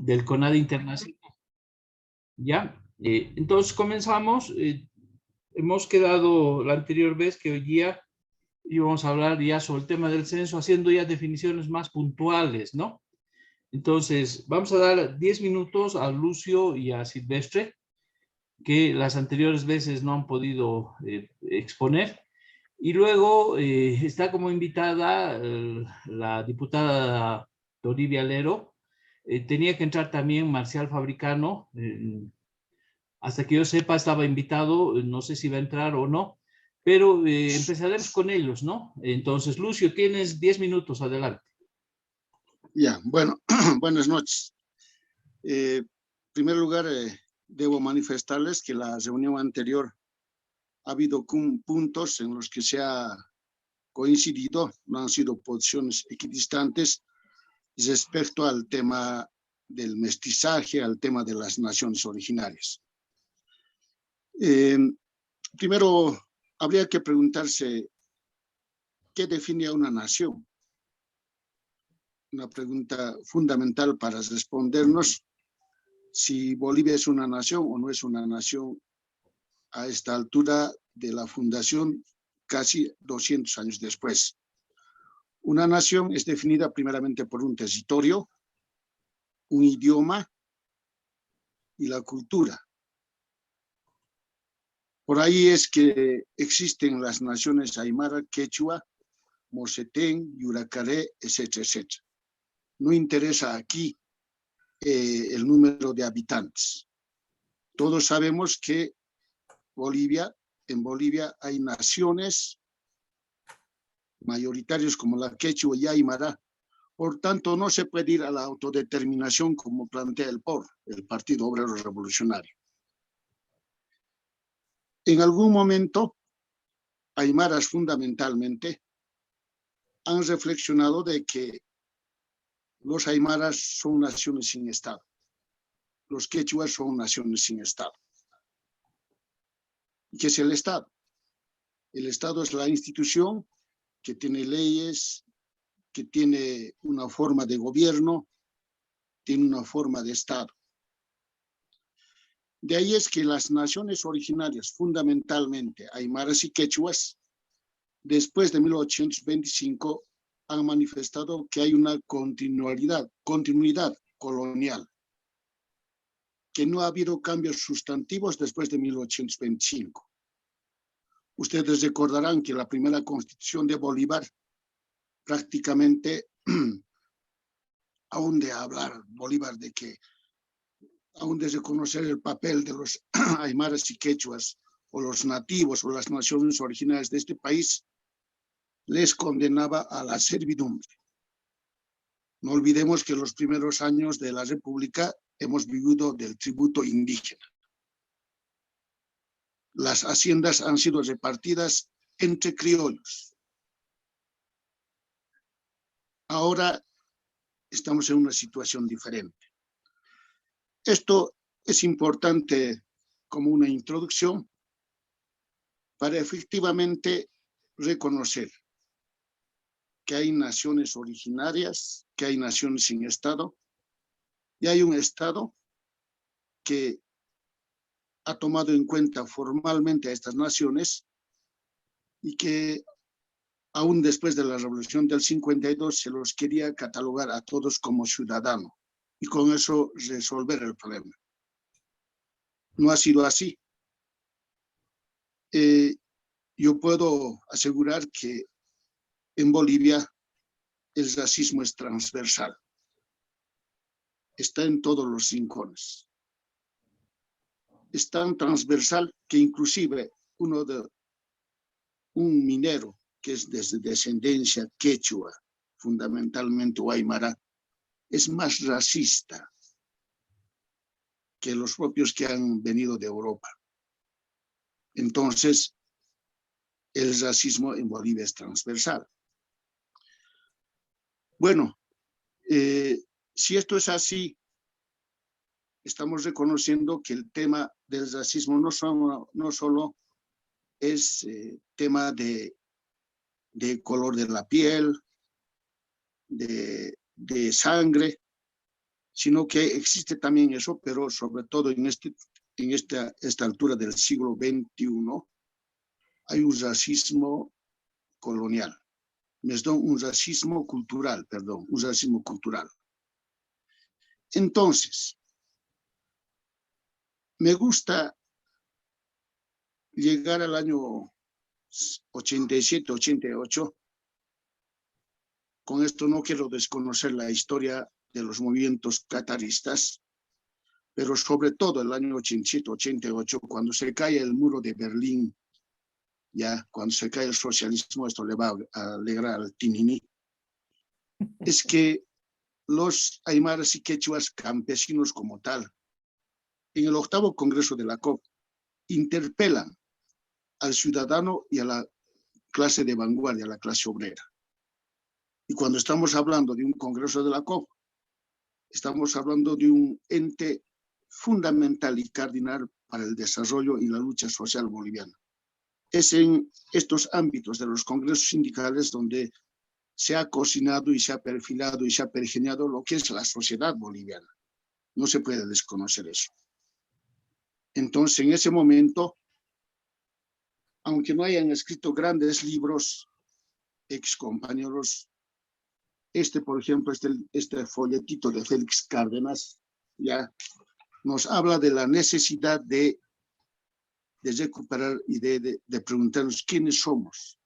del CONADE Internacional. ¿Ya? Entonces comenzamos. Hemos quedado la anterior vez que hoy día íbamos a hablar ya sobre el tema del censo, haciendo ya definiciones más puntuales, ¿no? Entonces, vamos a dar 10 minutos a Lucio y a Silvestre, que las anteriores veces no han podido exponer. Y luego está como invitada la diputada Olivia Lero. Tenía que entrar también Marcial Fabricano. Hasta que yo sepa, estaba invitado. No sé si va a entrar o no. Pero empezaremos con ellos, ¿no? Entonces, Lucio, tienes 10 minutos. Adelante. Ya, bueno, buenas noches. En primer lugar, debo manifestarles que la reunión anterior ha habido puntos en los que se ha coincidido, no han sido posiciones equidistantes respecto al tema del mestizaje, al tema de las naciones originarias. Primero, habría que preguntarse qué define a una nación. Una pregunta fundamental para respondernos si Bolivia es una nación o no es una nación a esta altura de la fundación, casi 200 años después. Una nación es definida primeramente por un territorio, un idioma y la cultura. Por ahí es que existen las naciones aymara, quechua, mocetén, yuracaré, etcétera, etcétera. No interesa aquí el número de habitantes. Todos sabemos que en Bolivia hay naciones mayoritarias como la quechua y aymara. Por tanto, no se puede ir a la autodeterminación como plantea el POR, el Partido Obrero Revolucionario. En algún momento, aymaras fundamentalmente han reflexionado de que los aymaras son naciones sin Estado. Los quechuas son naciones sin Estado. ¿Qué es el Estado? El Estado es la institución que tiene leyes, que tiene una forma de gobierno, tiene una forma de Estado. De ahí es que las naciones originarias, fundamentalmente aymaras y quechuas, después de 1825, han manifestado que hay una continuidad colonial, que no ha habido cambios sustantivos después de 1825. Ustedes recordarán que la primera constitución de Bolívar prácticamente, aún de hablar Bolívar de que, aún de reconocer el papel de los aymaras y quechuas o los nativos o las naciones originarias de este país, les condenaba a la servidumbre. No olvidemos que los primeros años de la República hemos vivido del tributo indígena. Las haciendas han sido repartidas entre criollos. Ahora estamos en una situación diferente. Esto es importante como una introducción para efectivamente reconocer que hay naciones originarias, que hay naciones sin Estado, y hay un Estado que ha tomado en cuenta formalmente a estas naciones y que aún después de la Revolución del 52 se los quería catalogar a todos como ciudadanos y con eso resolver el problema. No ha sido así. Yo puedo asegurar que en Bolivia el racismo es transversal. Está en todos los rincones. Es tan transversal que inclusive un minero que es de descendencia quechua, fundamentalmente o aymara, es más racista que los propios que han venido de Europa. Entonces, el racismo en Bolivia es transversal. Bueno, si esto es así, estamos reconociendo que el tema del racismo no solo es tema de color de la piel, de sangre, sino que existe también eso, pero sobre todo en esta altura del siglo XXI, hay un racismo colonial, un racismo cultural. Entonces, me gusta llegar al año 87, 88. Con esto no quiero desconocer la historia de los movimientos cataristas, pero sobre todo el año 87, 88, cuando se cae el muro de Berlín, ya cuando se cae el socialismo, esto le va a alegrar al Tinini, es que los aymaras y quechuas campesinos como tal, en el 8º Congreso de la COP, interpelan al ciudadano y a la clase de vanguardia, a la clase obrera. Y cuando estamos hablando de un Congreso de la COP, estamos hablando de un ente fundamental y cardinal para el desarrollo y la lucha social boliviana. Es en estos ámbitos de los congresos sindicales donde se ha cocinado y se ha perfilado y se ha pergeñado lo que es la sociedad boliviana. No se puede desconocer eso. Entonces, en ese momento, aunque no hayan escrito grandes libros, excompañeros, por ejemplo, este folletito de Félix Cárdenas, ya nos habla de la necesidad de recuperar y de preguntarnos quiénes somos.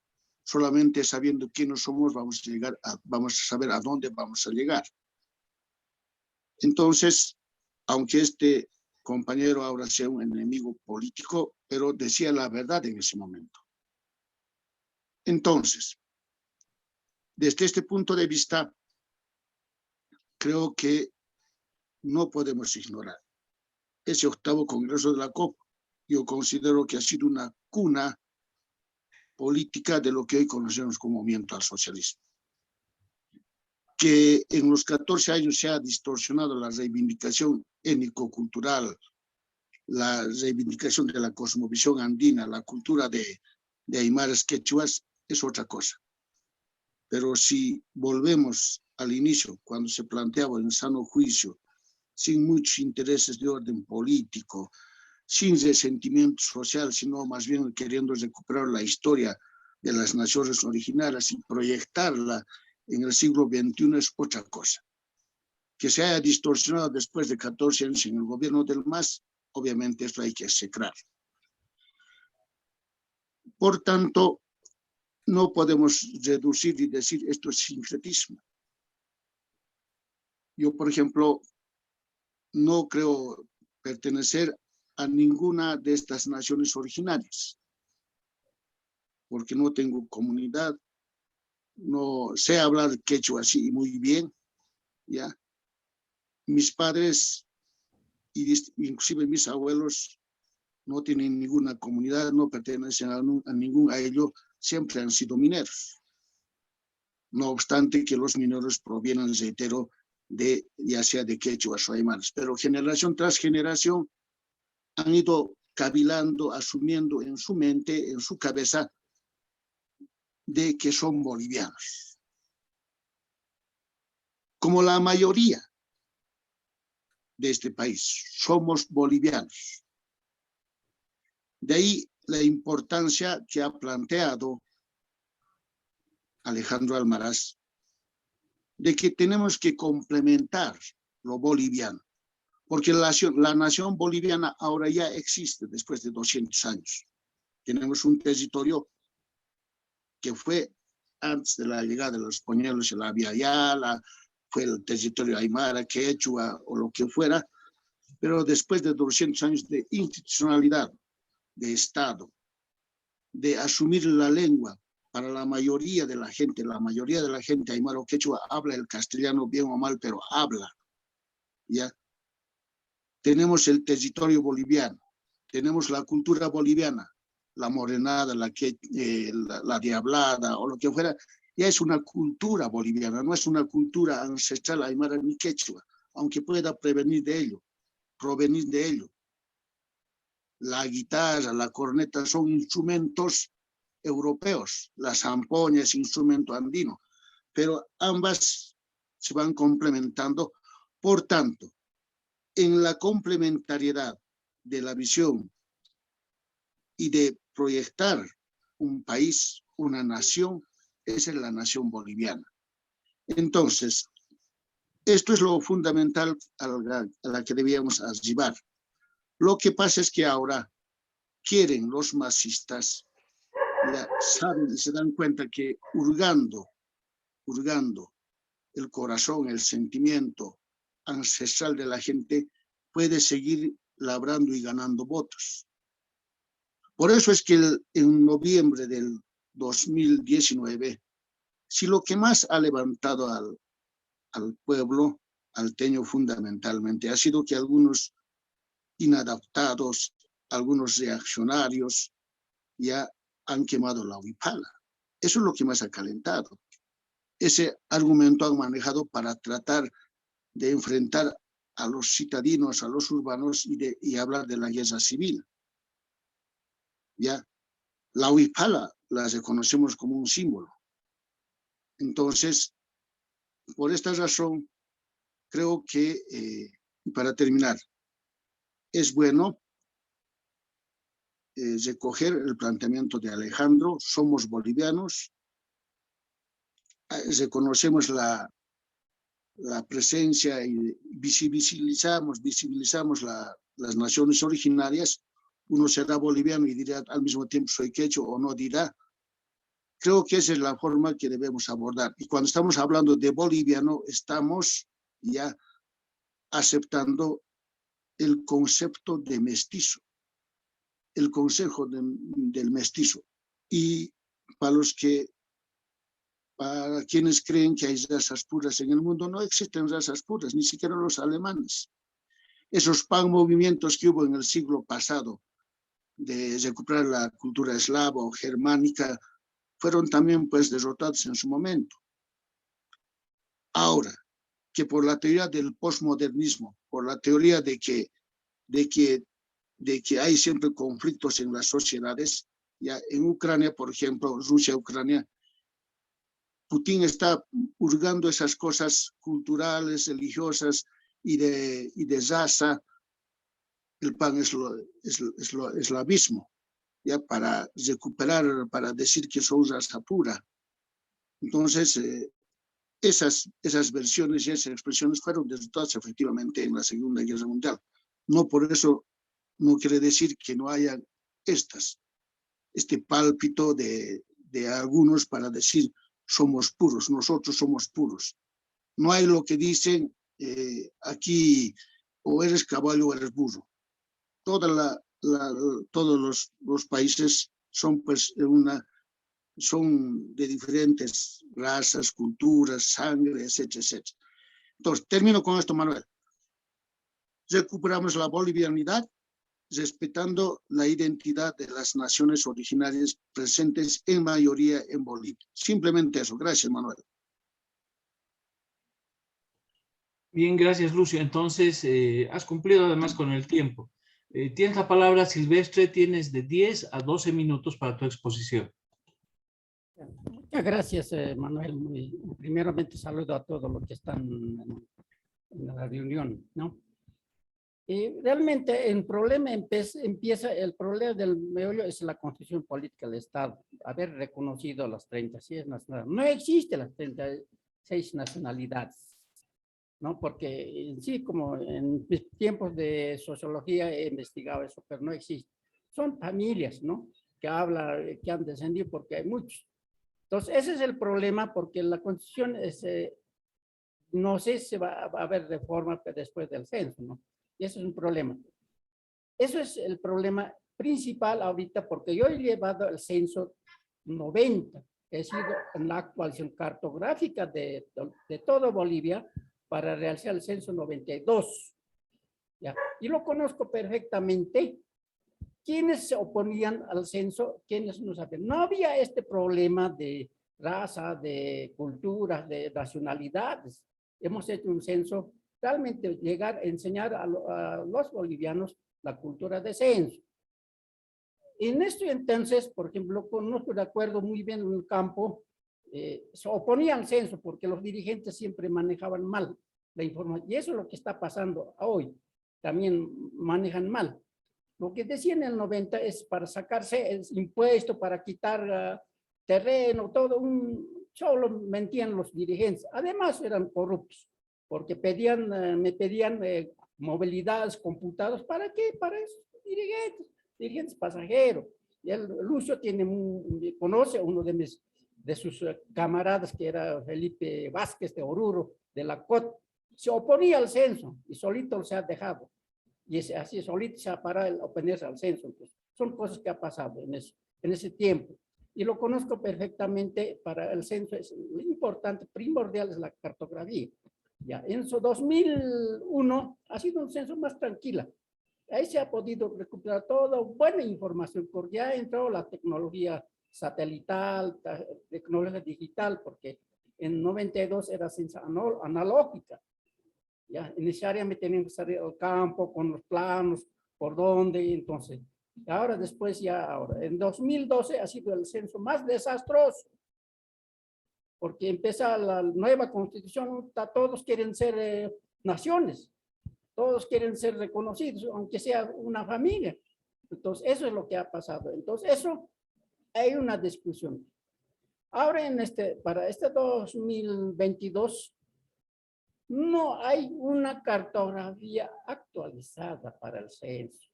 Solamente sabiendo quiénes somos vamos a saber a dónde vamos a llegar. Entonces, aunque este compañero ahora sea un enemigo político, pero decía la verdad en ese momento. Entonces, desde este punto de vista, creo que no podemos ignorar ese 8º Congreso de la COP. Yo considero que ha sido una cuna política de lo que hoy conocemos como movimiento al socialismo. Que en los 14 años se ha distorsionado la reivindicación étnico-cultural, la reivindicación de la cosmovisión andina, la cultura de aymaras quechuas, es otra cosa. Pero si volvemos al inicio, cuando se planteaba en sano juicio, sin muchos intereses de orden político, sin resentimiento social, sino más bien queriendo recuperar la historia de las naciones originarias y proyectarla en el siglo XXI, es otra cosa. Que se haya distorsionado después de 14 años en el gobierno del MAS, obviamente esto hay que execrar. Por tanto, no podemos reducir y decir esto es sincretismo. Yo, por ejemplo, no creo pertenecer a ninguna de estas naciones originarias, porque no tengo comunidad, no sé hablar quechua así muy bien, ¿ya? Mis padres, inclusive mis abuelos, no tienen ninguna comunidad, no pertenecen a ningún a ello, siempre han sido mineros. No obstante que los mineros provienen, reitero, ya sea de quechuas o aymaras, pero generación tras generación han ido cavilando, asumiendo en su mente, en su cabeza, de que son bolivianos. Como la mayoría de este país, somos bolivianos. De ahí la importancia que ha planteado Alejandro Almaraz, de que tenemos que complementar lo boliviano, porque la nación boliviana ahora ya existe después de 200 años. Tenemos un territorio que fue antes de la llegada de los españoles en la Vía Yala, fue el territorio aymara, quechua o lo que fuera, pero después de 200 años de institucionalidad, de Estado, de asumir la lengua para la mayoría de la gente aymara o quechua habla el castellano bien o mal, pero habla, ¿ya? Tenemos el territorio boliviano, tenemos la cultura boliviana, la morenada, la diablada o lo que fuera, ya es una cultura boliviana, no es una cultura ancestral aymara ni quechua, aunque pueda provenir de ello. La guitarra, la corneta son instrumentos europeos, la zampoña es instrumento andino, pero ambas se van complementando Por tanto, en la complementariedad de la visión y de proyectar un país, una nación, esa es la nación boliviana. Entonces, esto es lo fundamental a la que debíamos arribar. Lo que pasa es que ahora quieren los masistas, ya saben y se dan cuenta que hurgando el corazón, el sentimiento ancestral de la gente, puede seguir labrando y ganando votos. Por eso es que en noviembre del 2019, si lo que más ha levantado al pueblo alteño fundamentalmente ha sido que algunos inadaptados, algunos reaccionarios ya han quemado la huipala. Eso es lo que más ha calentado. Ese argumento han manejado para tratar de enfrentar a los citadinos, a los urbanos y hablar de la guerra civil. Ya, la huipala la reconocemos como un símbolo. Entonces, por esta razón, creo que, para terminar, es bueno recoger el planteamiento de Alejandro. Somos bolivianos, reconocemos la presencia y visibilizamos las naciones originarias. Uno será boliviano y dirá al mismo tiempo soy quechua o no dirá. Creo que esa es la forma que debemos abordar. Y cuando estamos hablando de boliviano, estamos ya aceptando el concepto de mestizo, el consejo del mestizo. Y para quienes creen que hay razas puras en el mundo, no existen razas puras, ni siquiera los alemanes. Esos pan-movimientos que hubo en el siglo pasado de recuperar la cultura eslava o germánica, fueron también pues derrotados en su momento. Ahora, que por la teoría del posmodernismo, por la teoría de que hay siempre conflictos en las sociedades, ya en Ucrania, por ejemplo, Rusia-Ucrania, Putin está hurgando esas cosas culturales, religiosas y de raza. El pan es lo abismo, ya para recuperar, para decir que son raza pura. Entonces, esas versiones y esas expresiones fueron derrotadas efectivamente en la Segunda Guerra Mundial. No por eso no quiere decir que no haya este pálpito de algunos para decir somos puros, nosotros somos puros. No hay lo que dicen aquí o eres caballo o eres burro. Todos los países son pues son de diferentes razas, culturas, sangre, etcétera, etcétera. Entonces, termino con esto, Manuel. Recuperamos la bolivianidad respetando la identidad de las naciones originarias presentes en mayoría en Bolivia. Simplemente eso. Gracias, Manuel. Bien, gracias, Lucio. Entonces, has cumplido además con el tiempo. Tienes la palabra, Silvestre. Tienes de 10 a 12 minutos para tu exposición. Muchas gracias, Manuel. Primeramente saludo a todos los que están en la reunión, ¿no? Realmente el problema empieza, el problema del meollo es la constitución política del Estado, haber reconocido las 36 nacionalidades. No existen las 36 nacionalidades, ¿no? Porque en sí, como en mis tiempos de sociología he investigado eso, pero no existe. Son familias, ¿no? Que han descendido porque hay muchos. Entonces, ese es el problema, porque la constitución no sé si va a haber reforma después del censo, ¿no? Y eso es un problema. Eso es el problema principal ahorita, porque yo he llevado el censo 90, he sido en la actualización cartográfica de toda Bolivia para realizar el censo 92. ¿Ya? Y lo conozco perfectamente. ¿Quiénes se oponían al censo? ¿Quiénes no sabían? No había este problema de raza, de cultura, de nacionalidades. Hemos hecho un censo realmente llegar a enseñar a los bolivianos la cultura de censo. En esto entonces, por ejemplo, no estoy de acuerdo muy bien en el campo, se oponía al censo porque los dirigentes siempre manejaban mal. la información. Y eso es lo que está pasando hoy. También manejan mal. Lo que decían en el 90 es para sacarse el impuesto, para quitar terreno, todo un solo mentían los dirigentes. Además eran corruptos, porque me pedían movilidades, computados. ¿Para qué? Para esos dirigentes pasajeros. Y el Lucio conoce a uno de sus camaradas, que era Felipe Vázquez de Oruro, de la COT. Se oponía al censo y solito se ha dejado. Y así solito se ha parado el oponerse al censo. Entonces, son cosas que ha pasado en ese tiempo. Y lo conozco perfectamente. Para el censo es lo importante, primordial es la cartografía. Ya, en 2001 ha sido un censo más tranquila. Ahí se ha podido recuperar toda buena información, porque ya entró la tecnología satelital, tecnología digital, porque en 92 era censo analógica. Ya, necesariamente tenían que salir al campo con los planos, por dónde, entonces. Ahora, después en 2012 ha sido el censo más desastroso, porque empieza la nueva constitución, todos quieren ser naciones, todos quieren ser reconocidos, aunque sea una familia. Entonces, eso es lo que ha pasado. Entonces, eso, hay una discusión. Ahora, para este 2022, no hay una cartografía actualizada para el censo.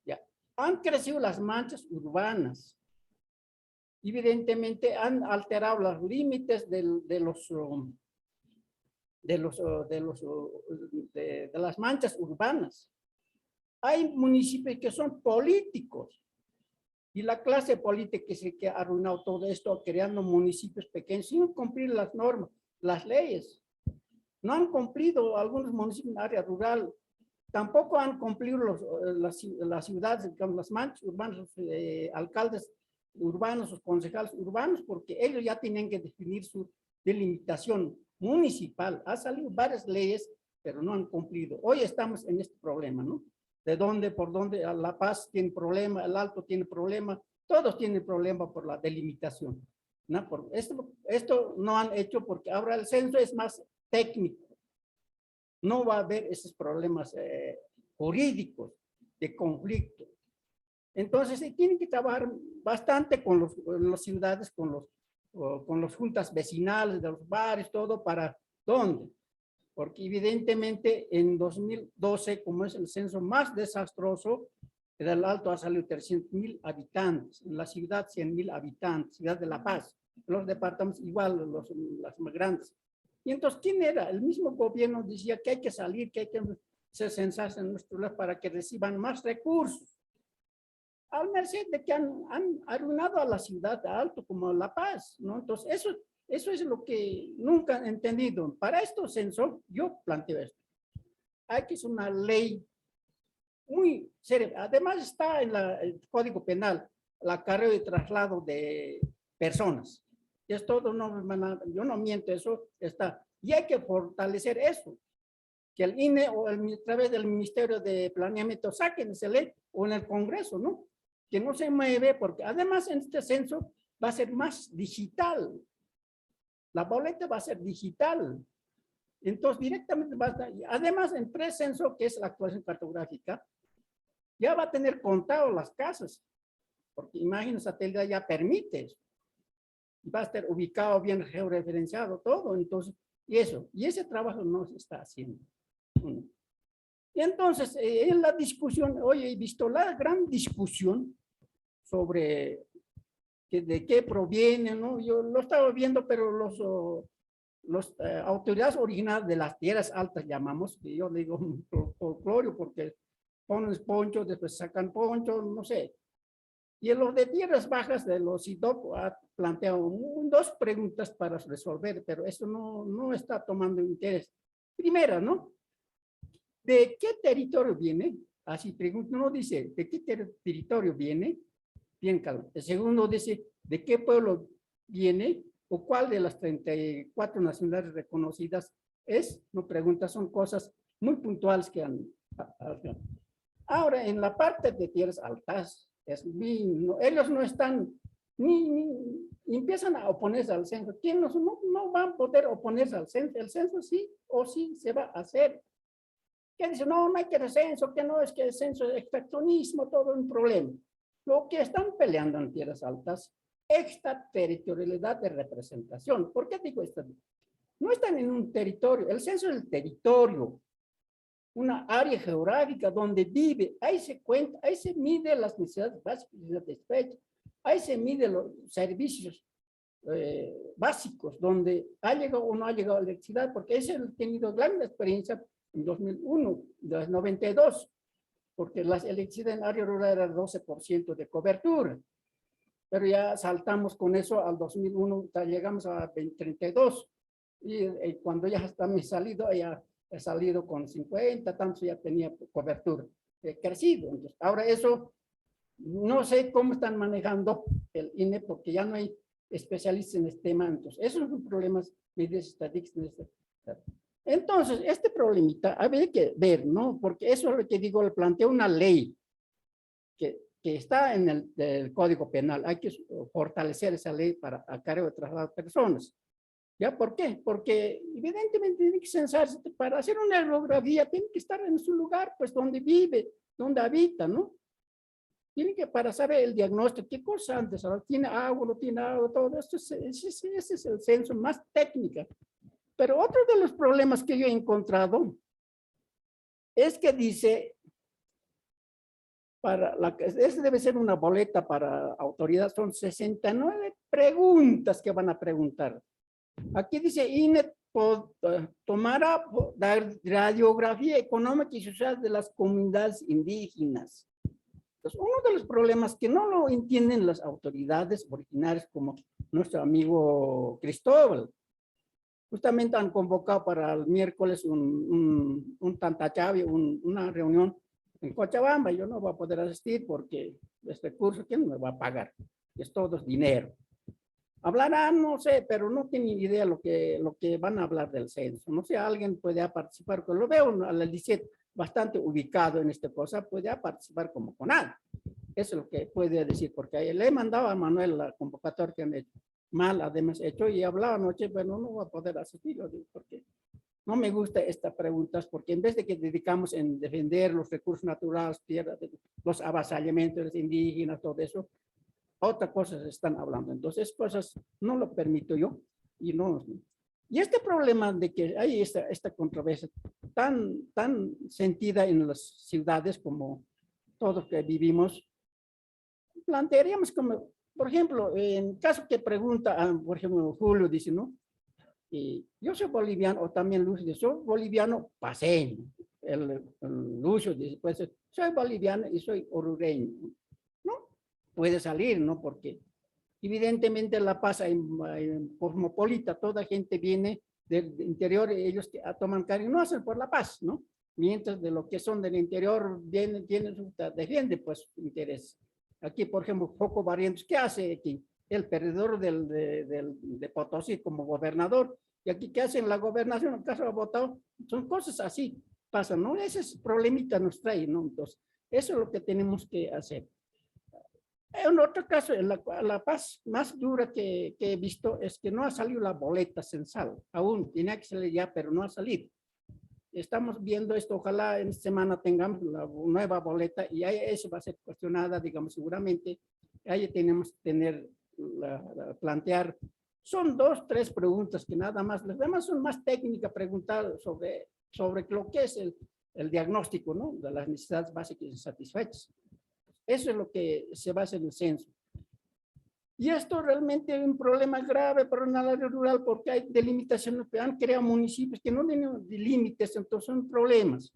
Ya, han crecido las manchas urbanas. Evidentemente han alterado los límites de las manchas urbanas. Hay municipios que son políticos y la clase política que ha arruinado todo esto, creando municipios pequeños sin cumplir las normas, las leyes. No han cumplido algunos municipios en área rural, tampoco han cumplido las ciudades, digamos, las manchas urbanas, los alcaldes urbanos, los concejales urbanos, porque ellos ya tienen que definir su delimitación municipal. Ha salido varias leyes, pero no han cumplido. Hoy estamos en este problema, ¿no? ¿De dónde, por dónde? La Paz tiene problema, el Alto tiene problema, todos tienen problema por la delimitación, ¿no? Esto no han hecho porque ahora el censo es más técnico. No va a haber esos problemas jurídicos de conflicto. Entonces, tienen que trabajar bastante con las ciudades, con las juntas vecinales de los barrios, todo para ¿dónde? Porque evidentemente en 2012, como es el censo más desastroso, en el Alto ha salido 300,000 habitantes, en la ciudad 100,000 habitantes, ciudad de La Paz, los departamentos igual, las más grandes. Y entonces, ¿quién era? El mismo gobierno decía que hay que salir, que hay que hacer censarse en nuestro lugar para que reciban más recursos. Al merced de que han arruinado a la ciudad de Alto como La Paz, ¿no? Entonces, eso es lo que nunca he entendido. Para estos censos, yo planteo esto. Hay que hacer una ley muy seria. Además está en el Código Penal, la carrera y traslado de personas. Y es todo, yo no miento, eso está. Y hay que fortalecer eso. Que el INE o a través del Ministerio de Planeamiento saquen esa ley, o en el Congreso, ¿no? Que no se mueve, porque además en este censo va a ser más digital. La boleta va a ser digital. Entonces, directamente va a estar, además en precenso, que es la actualización cartográfica, ya va a tener contado las casas, porque imagen satelital ya permite eso. Va a estar ubicado, bien georreferenciado, todo. Entonces, y ese trabajo no se está haciendo. Y entonces, en la discusión, hoy he visto la gran discusión sobre de qué proviene, ¿no? Yo lo estaba viendo, pero las autoridades originales de las tierras altas, llamamos, que yo digo folclore, porque ponen ponchos, después sacan ponchos, no sé. Y en los de tierras bajas de los IDOC ha planteado dos preguntas para resolver, pero eso no está tomando interés. Primera, ¿no? ¿De qué territorio viene? Así pregunta, no dice, ¿de qué territorio viene? Bien, calma. El segundo dice, ¿de qué pueblo viene? ¿O cuál de las 34 nacionalidades reconocidas es? No pregunta, son cosas muy puntuales que han... Ahora, en la parte de tierras altas, ellos no están empiezan a oponerse al censo. ¿Quién no van a poder oponerse al censo? El censo sí o sí se va a hacer. ¿Qué dice? No, no hay que hacer censo, que no, es que el censo es extraccionismo, todo un problema. Lo que están peleando en Tierras Altas, extraterritorialidad de representación. ¿Por qué digo esto? No están en un territorio, el censo es el territorio, una área geográfica donde vive, ahí se cuenta, ahí se mide las necesidades básicas de despecho, ahí se mide los servicios básicos, donde ha llegado o no ha llegado la electricidad, porque ese ha tenido gran experiencia en 2001, de 92, porque la electricidad en área rural era 12% de cobertura, pero ya saltamos con eso al 2001, llegamos a 32, y cuando ya está mi salido, ya he salido con 50, tanto ya tenía cobertura, he crecido. Entonces, ahora eso, no sé cómo están manejando el INE, porque ya no hay especialistas en este tema. Entonces, esos son problemas medidas estadísticas. Entonces, este problemita habría que ver, ¿no? Porque eso es lo que digo, le planteo una ley que está en el Código Penal. Hay que fortalecer esa ley para a cargo de otras personas. ¿Ya? ¿Por qué? Porque evidentemente tiene que censarse. Para hacer una radiografía tiene que estar en su lugar, pues donde vive, donde habita, ¿no? Tiene que, para saber el diagnóstico, qué cosa antes, tiene agua, no tiene agua, todo esto, ese es el censo más técnica. Pero otro de los problemas que yo he encontrado es que dice, ese debe ser una boleta para autoridad, son 69 preguntas que van a preguntar. Aquí dice, INE tomará la radiografía económica y social de las comunidades indígenas. Entonces, uno de los problemas que no lo entienden las autoridades originarias, como nuestro amigo Cristóbal, justamente han convocado para el miércoles un tantachavi, una reunión en Cochabamba. Yo no voy a poder asistir porque este curso, ¿quién me va a pagar? Es todo dinero. Hablarán, no sé, pero no tienen idea lo que van a hablar del censo. No sé, alguien puede participar, pero lo veo al LICET bastante ubicado en esta cosa, puede participar como con nada. Eso es lo que puede decir, porque le he mandado a Manuel la convocatoria que han hecho. Mal, además, hecho, y hablaba anoche, pero no voy a poder asistirlo, porque no me gusta estas preguntas, porque en vez de que dedicamos en defender los recursos naturales, tierra, los avasallamientos indígenas, todo eso, otras cosas están hablando. Entonces, cosas no lo permito yo. Y este problema de que hay esta controversia tan sentida en las ciudades como todos que vivimos, plantearíamos como, por ejemplo, en caso que pregunta, por ejemplo, Julio dice, ¿no? Yo soy boliviano, o también Lucio dice, soy boliviano paseño. El Lucio dice, pues, soy boliviano y soy orureño. ¿No? Puede salir, ¿no? Porque evidentemente La Paz en cosmopolita, toda gente viene del interior, ellos toman cariño, no hacen por La Paz, ¿no? Mientras de lo que son del interior defienden pues interés. Aquí, por ejemplo, Joco Barrientos, ¿qué hace aquí? El perdedor de Potosí como gobernador. Y aquí, ¿qué hace en la gobernación? ¿En caso ha votado? Son cosas así, pasan, ¿no? Ese problemita nos trae, ¿no? Entonces, eso es lo que tenemos que hacer. En otro caso, en la Paz más dura que he visto es que no ha salido la boleta censal. Aún tiene que salir ya, pero no ha salido. Estamos viendo esto, ojalá en esta semana tengamos la nueva boleta y ahí eso va a ser cuestionada, digamos, seguramente. Ahí tenemos que tener, plantear, son 2, 3 preguntas que nada más, las demás son más técnicas, preguntar sobre lo que es el diagnóstico, ¿no? De las necesidades básicas insatisfechas. Eso es lo que se basa en el censo. Y esto realmente es un problema grave para una área rural porque hay delimitaciones que han creado municipios que no tienen límites, entonces son problemas.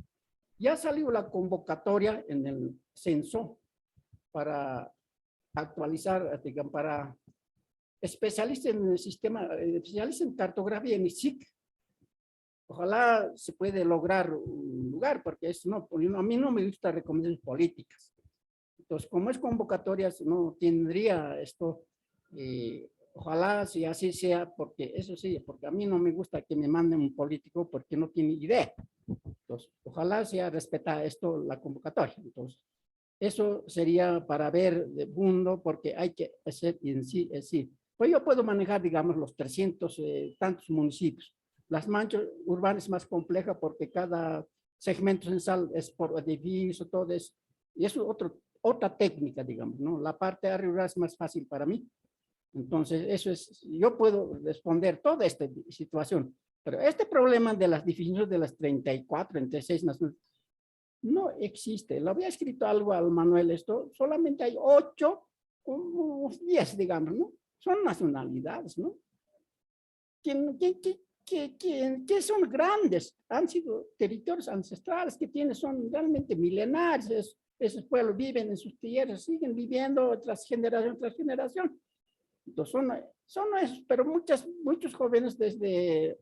Ya salió la convocatoria en el censo para actualizar, digamos, para especialistas en el sistema, especialistas en cartografía en ISIC. Ojalá se puede lograr un lugar porque es, no, a mí no me gusta recomendaciones políticas. Entonces, como es convocatoria, no tendría esto, ojalá si así sea, porque eso sí, porque a mí no me gusta que me manden un político porque no tiene idea. Entonces, ojalá sea respetada esto, la convocatoria. Entonces, eso sería para ver de mundo, porque hay que hacer en sí, Pues yo puedo manejar, digamos, los 300 tantos municipios. Las manchas urbanas es más compleja porque cada segmento censal es por edificio, todo eso. Y eso es otra técnica, digamos, ¿no? La parte rural es más fácil para mí. Entonces, eso es, yo puedo responder toda esta situación. Pero este problema de las definiciones de las 34, 36 naciones, no existe. Lo había escrito algo al Manuel esto, solamente hay 8, unos 10, digamos, ¿no? Son nacionalidades, ¿no? Que son grandes, han sido territorios ancestrales que tienen, son realmente milenarios. Esos pueblos viven en sus tierras, siguen viviendo tras generación. Entonces son esos, pero muchos jóvenes desde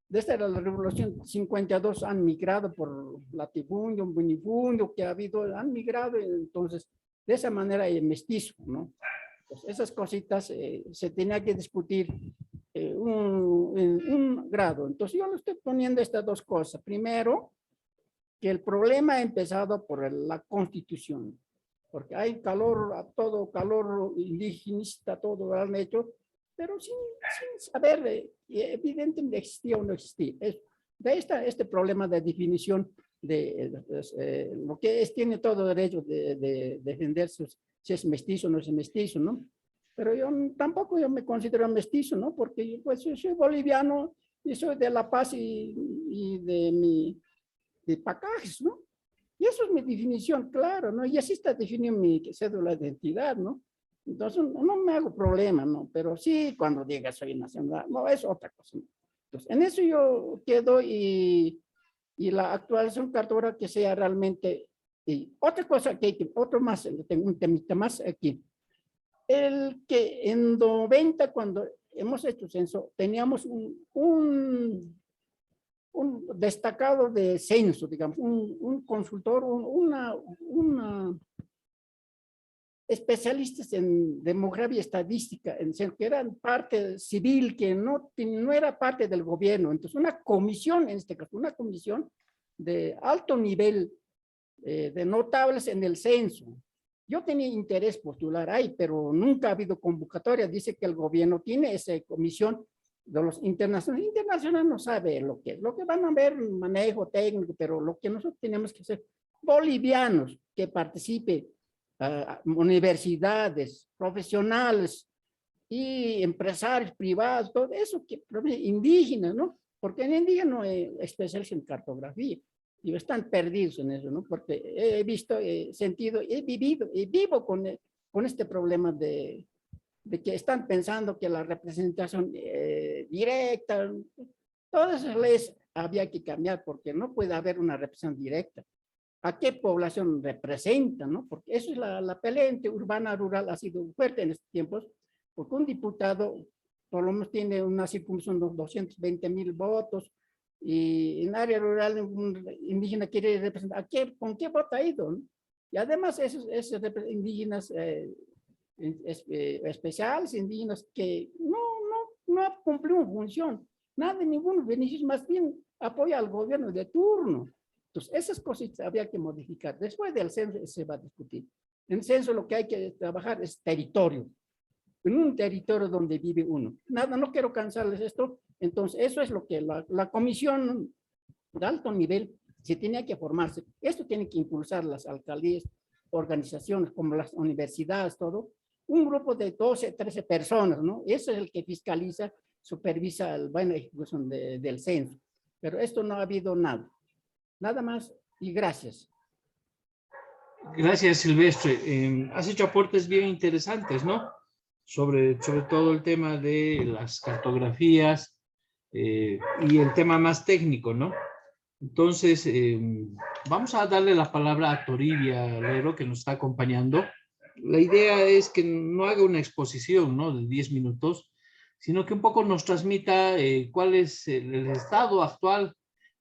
la Revolución 52 han migrado por latifundio, minifundio, que ha habido, han migrado, entonces de esa manera hay mestizo, ¿no? Pues esas cositas se tenía que discutir en un grado. Entonces yo le estoy poniendo estas dos cosas. Primero, que el problema ha empezado por la Constitución, porque hay todo calor indigenista, todo lo han hecho, pero sin saber evidentemente existía o no existía. De ahí está este problema de definición de lo que es, tiene todo derecho de defenderse si es mestizo o no es mestizo, ¿no? Pero tampoco yo me considero mestizo, ¿no? Porque pues yo soy boliviano y soy de La Paz y de Pacajes, ¿no? Y eso es mi definición, claro, ¿no? Y así está definido mi cédula de identidad, ¿no? Entonces, no me hago problema, ¿no? Pero sí, cuando diga soy nacional, no, es otra cosa, ¿no? Entonces, en eso yo quedo y la actualización cartográfica que sea realmente, y otra cosa otro más, tengo un temita más aquí. El que en 90, cuando hemos hecho censo, teníamos un destacado de censo, digamos, un consultor, una especialistas en demografía y estadística, que eran parte civil, que no era parte del gobierno. Entonces, una comisión, en este caso, una comisión de alto nivel, de notables en el censo. Yo tenía interés postular ahí, pero nunca ha habido convocatoria. Dice que el gobierno tiene esa comisión de los internacionales. Internacional no sabe lo que van a ver, manejo técnico, pero lo que nosotros tenemos que hacer, bolivianos que participen, universidades, profesionales y empresarios privados, todo eso, que indígenas, ¿no? Porque en indígenas no hay especialistas en cartografía y están perdidos en eso, ¿no? Porque he visto, he sentido, he vivido y vivo con este problema de que están pensando que la representación directa, todas esas leyes había que cambiar porque no puede haber una representación directa. ¿A qué población representa, no? Porque eso es la pelea entre urbana y rural ha sido fuerte en estos tiempos, porque un diputado por lo menos tiene una circunscripción de 220,000 votos, y en área rural un indígena quiere representar, ¿con qué voto ha ido? ¿No? Y además esos indígenas especiales, indígenas que no cumplen una función, nada, ninguno beneficio, más bien apoya al gobierno de turno. Entonces, esas cositas había que modificar. Después del censo se va a discutir. En el censo lo que hay que trabajar es territorio. En un territorio donde vive uno. Nada, no quiero cansarles esto. Entonces, eso es lo que la comisión de alto nivel se tenía que formarse. Esto tiene que impulsar las alcaldías, organizaciones como las universidades, todo. Un grupo de 12, 13 personas, ¿no? Ese es el que fiscaliza, supervisa la buena ejecución del censo. Pero esto no ha habido nada. Nada más y gracias. Gracias, Silvestre. Has hecho aportes bien interesantes, ¿no? Sobre todo el tema de las cartografías y el tema más técnico, ¿no? Entonces, vamos a darle la palabra a Toribia Lero, que nos está acompañando. La idea es que no haga una exposición, ¿no? De 10 minutos, sino que un poco nos transmita cuál es el estado actual,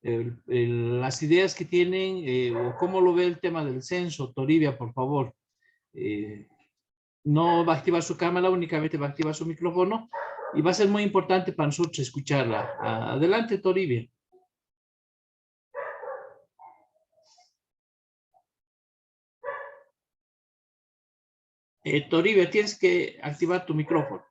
las ideas que tienen o cómo lo ve el tema del censo. Toribia, por favor. No va a activar su cámara, únicamente va a activar su micrófono y va a ser muy importante para nosotros escucharla. Adelante, Toribia. Toribia, tienes que activar tu micrófono.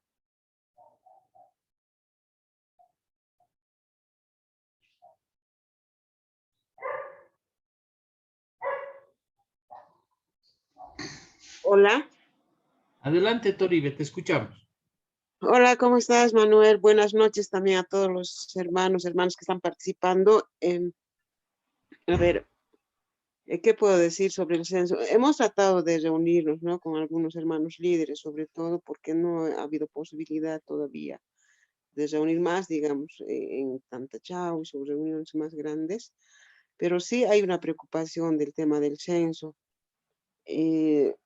Hola. Adelante, Toribe, te escuchamos. Hola, ¿cómo estás, Manuel? Buenas noches también a todos los hermanos que están participando. A ver, ¿qué puedo decir sobre el censo? Hemos tratado de reunirnos, ¿no? Con algunos hermanos líderes, sobre todo porque no ha habido posibilidad todavía de reunir más, digamos, en Tantachau y sus reuniones más grandes. Pero sí hay una preocupación del tema del censo.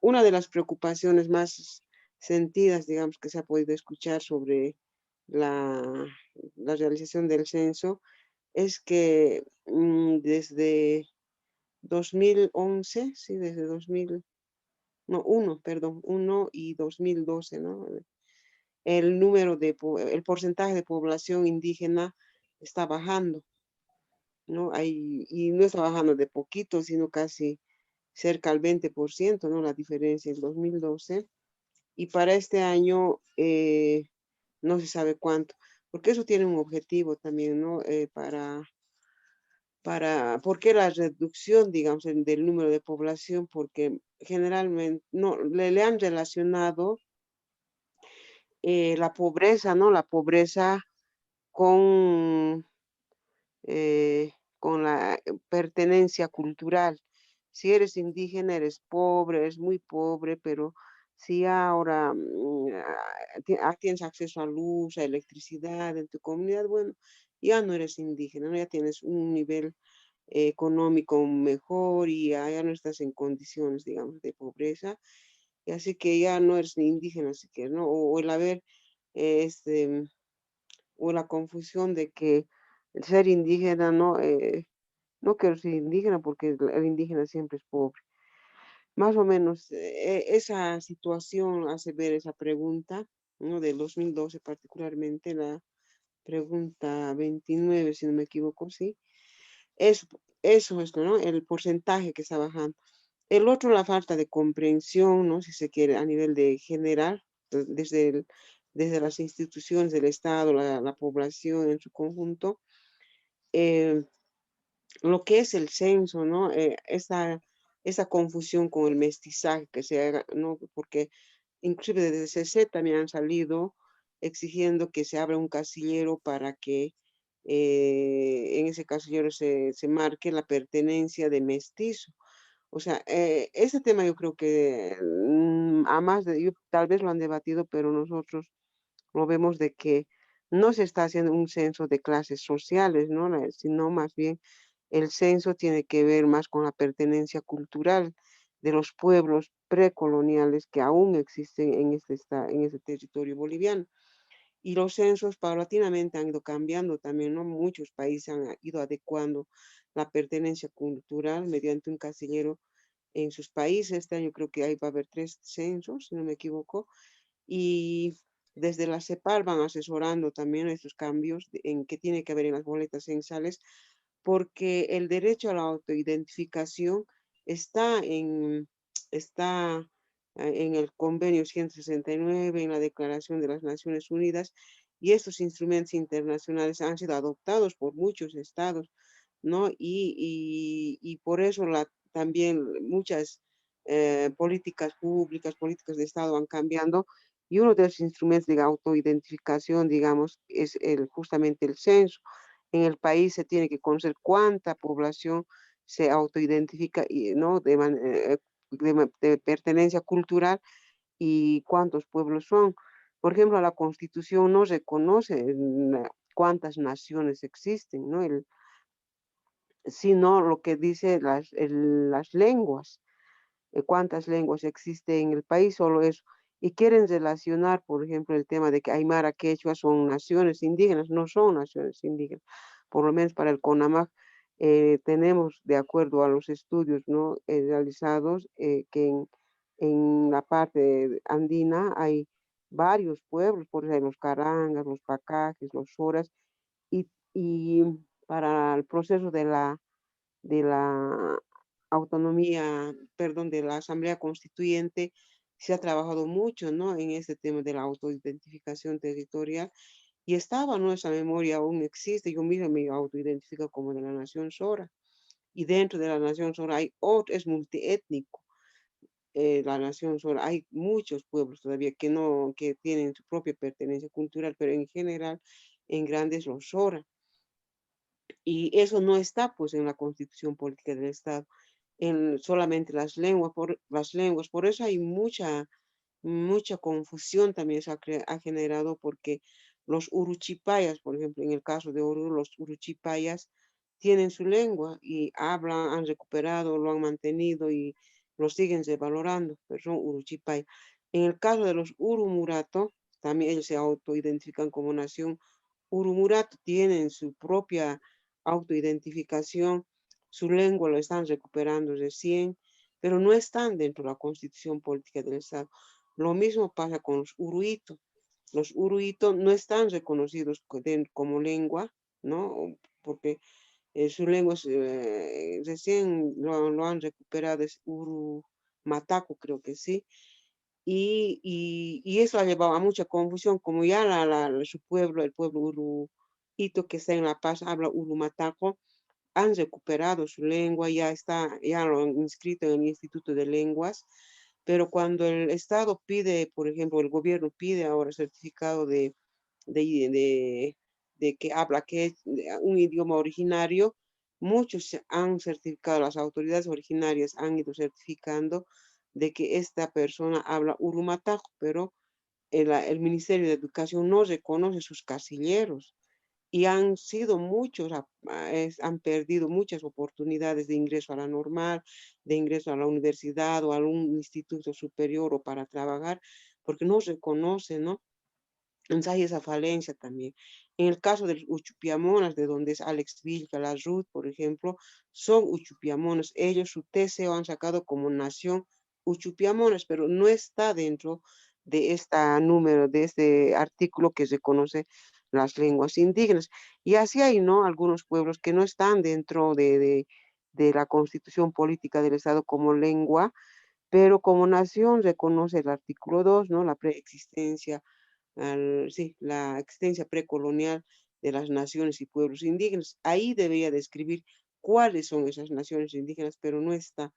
Una de las preocupaciones más sentidas, digamos, que se ha podido escuchar sobre la, la realización del censo es que desde 2011, sí, desde 2000, no, perdón, 1 y 2012, ¿no? El número el porcentaje de población indígena está bajando, ¿no? Y no está bajando de poquito, sino casi cerca al 20%, ¿no? La diferencia en 2012. Y para este año no se sabe cuánto, porque eso tiene un objetivo también, ¿no? ¿Por qué la reducción, digamos, del número de población? Porque generalmente no, le han relacionado la pobreza, ¿no? La pobreza con, con la pertenencia cultural. Si eres indígena, eres pobre, eres muy pobre, pero si ahora tienes acceso a luz, a electricidad en tu comunidad, bueno, ya no eres indígena, ¿no? Ya tienes un nivel económico mejor y ya no estás en condiciones, digamos, de pobreza. Y así que ya no eres ni indígena, así que, ¿no? O el haber, este, o la confusión de que el ser indígena, ¿no? No quiero ser indígena porque el indígena siempre es pobre. Más o menos esa situación hace ver esa pregunta, ¿no? Del 2012 particularmente, la pregunta 29, si no me equivoco, sí. Eso es, ¿no? El porcentaje que está bajando. El otro, la falta de comprensión, ¿no? Si se quiere, a nivel de general, desde las instituciones del Estado, la población en su conjunto. Eh, lo que es el censo, ¿no? Esa confusión con el mestizaje que se haga, ¿no? Porque inclusive desde CC también han salido exigiendo que se abra un casillero para que en ese casillero se marque la pertenencia de mestizo. O sea, ese tema yo creo que tal vez lo han debatido, pero nosotros lo vemos de que no se está haciendo un censo de clases sociales, ¿no? Sino más bien el censo tiene que ver más con la pertenencia cultural de los pueblos precoloniales que aún existen en este territorio boliviano. Y los censos paulatinamente han ido cambiando también, ¿no? Muchos países han ido adecuando la pertenencia cultural mediante un casillero en sus países. Este año creo que ahí va a haber 3 censos, si no me equivoco. Y desde la CEPAL van asesorando también estos cambios en qué tiene que haber en las boletas censales, porque el derecho a la autoidentificación está en el convenio 169, en la Declaración de las Naciones Unidas, y estos instrumentos internacionales han sido adoptados por muchos estados, ¿no? Y por eso también muchas políticas públicas, políticas de Estado van cambiando, y uno de los instrumentos de autoidentificación, digamos, es justamente el censo. En el país se tiene que conocer cuánta población se autoidentifica, ¿no? De pertenencia cultural y cuántos pueblos son. Por ejemplo, la Constitución no reconoce cuántas naciones existen, ¿no? Sino lo que dice las lenguas, cuántas lenguas existen en el país, solo eso. Y quieren relacionar, por ejemplo, el tema de que Aymara, Quechua son naciones indígenas, no son naciones indígenas. Por lo menos para el CONAMAC tenemos, de acuerdo a los estudios, ¿no? Realizados, que en la parte andina hay varios pueblos, por ejemplo, los Carangas, los Pacajes, los Soras, y para el proceso de la autonomía, perdón, de la Asamblea Constituyente, se ha trabajado mucho, ¿no? En este tema de la autoidentificación territorial, y estaba, ¿no? Esa memoria aún existe. Yo mismo me autoidentifico como de la nación Sora, y dentro de la nación Sora es multiétnico. la nación sola. Hay muchos pueblos todavía que tienen su propia pertenencia cultural, pero en general en grandes los sobra. Y eso no está pues en la constitución política del Estado, en solamente las lenguas. Por eso hay mucha confusión también se ha generado porque los uruchipayas, por ejemplo, en el caso de Oruro, los uruchipayas tienen su lengua y hablan, han recuperado, lo han mantenido y lo siguen valorando, pero son uruchipayas. En el caso de los urumurato, también ellos se autoidentifican como nación urumurato, tienen su propia autoidentificación, su lengua lo están recuperando recién, pero no están dentro de la constitución política del Estado. Lo mismo pasa con los uruitos. Los uruitos no están reconocidos como lengua, ¿no? Porque su lengua recién lo han recuperado, es uru mataco, creo que sí. Y eso ha llevado a mucha confusión, como ya su pueblo, el pueblo uruito que está en La Paz, habla urumataco, han recuperado su lengua, ya lo han inscrito en el Instituto de Lenguas, pero cuando el Estado pide, por ejemplo, el gobierno pide ahora certificado de que habla que es un idioma originario, muchos han certificado, las autoridades originarias han ido certificando de que esta persona habla urumataco, pero el Ministerio de Educación no reconoce sus casilleros y han sido muchos, han perdido muchas oportunidades de ingreso a la normal, de ingreso a la universidad o a algún instituto superior o para trabajar, porque no reconocen, ¿no? Entonces hay esa falencia también. En el caso de los uchupiamonas, de donde es Alex Vilca, la Ruth, por ejemplo, son uchupiamonas. Ellos su TCO han sacado como nación uchupiamonas, pero no está dentro de de este artículo que reconoce las lenguas indígenas. Y así hay, ¿no? Algunos pueblos que no están dentro de la constitución política del Estado como lengua, pero como nación reconoce el artículo 2, ¿no? La preexistencia sí, la existencia precolonial de las naciones y pueblos indígenas. Ahí debería describir cuáles son esas naciones indígenas, pero no está.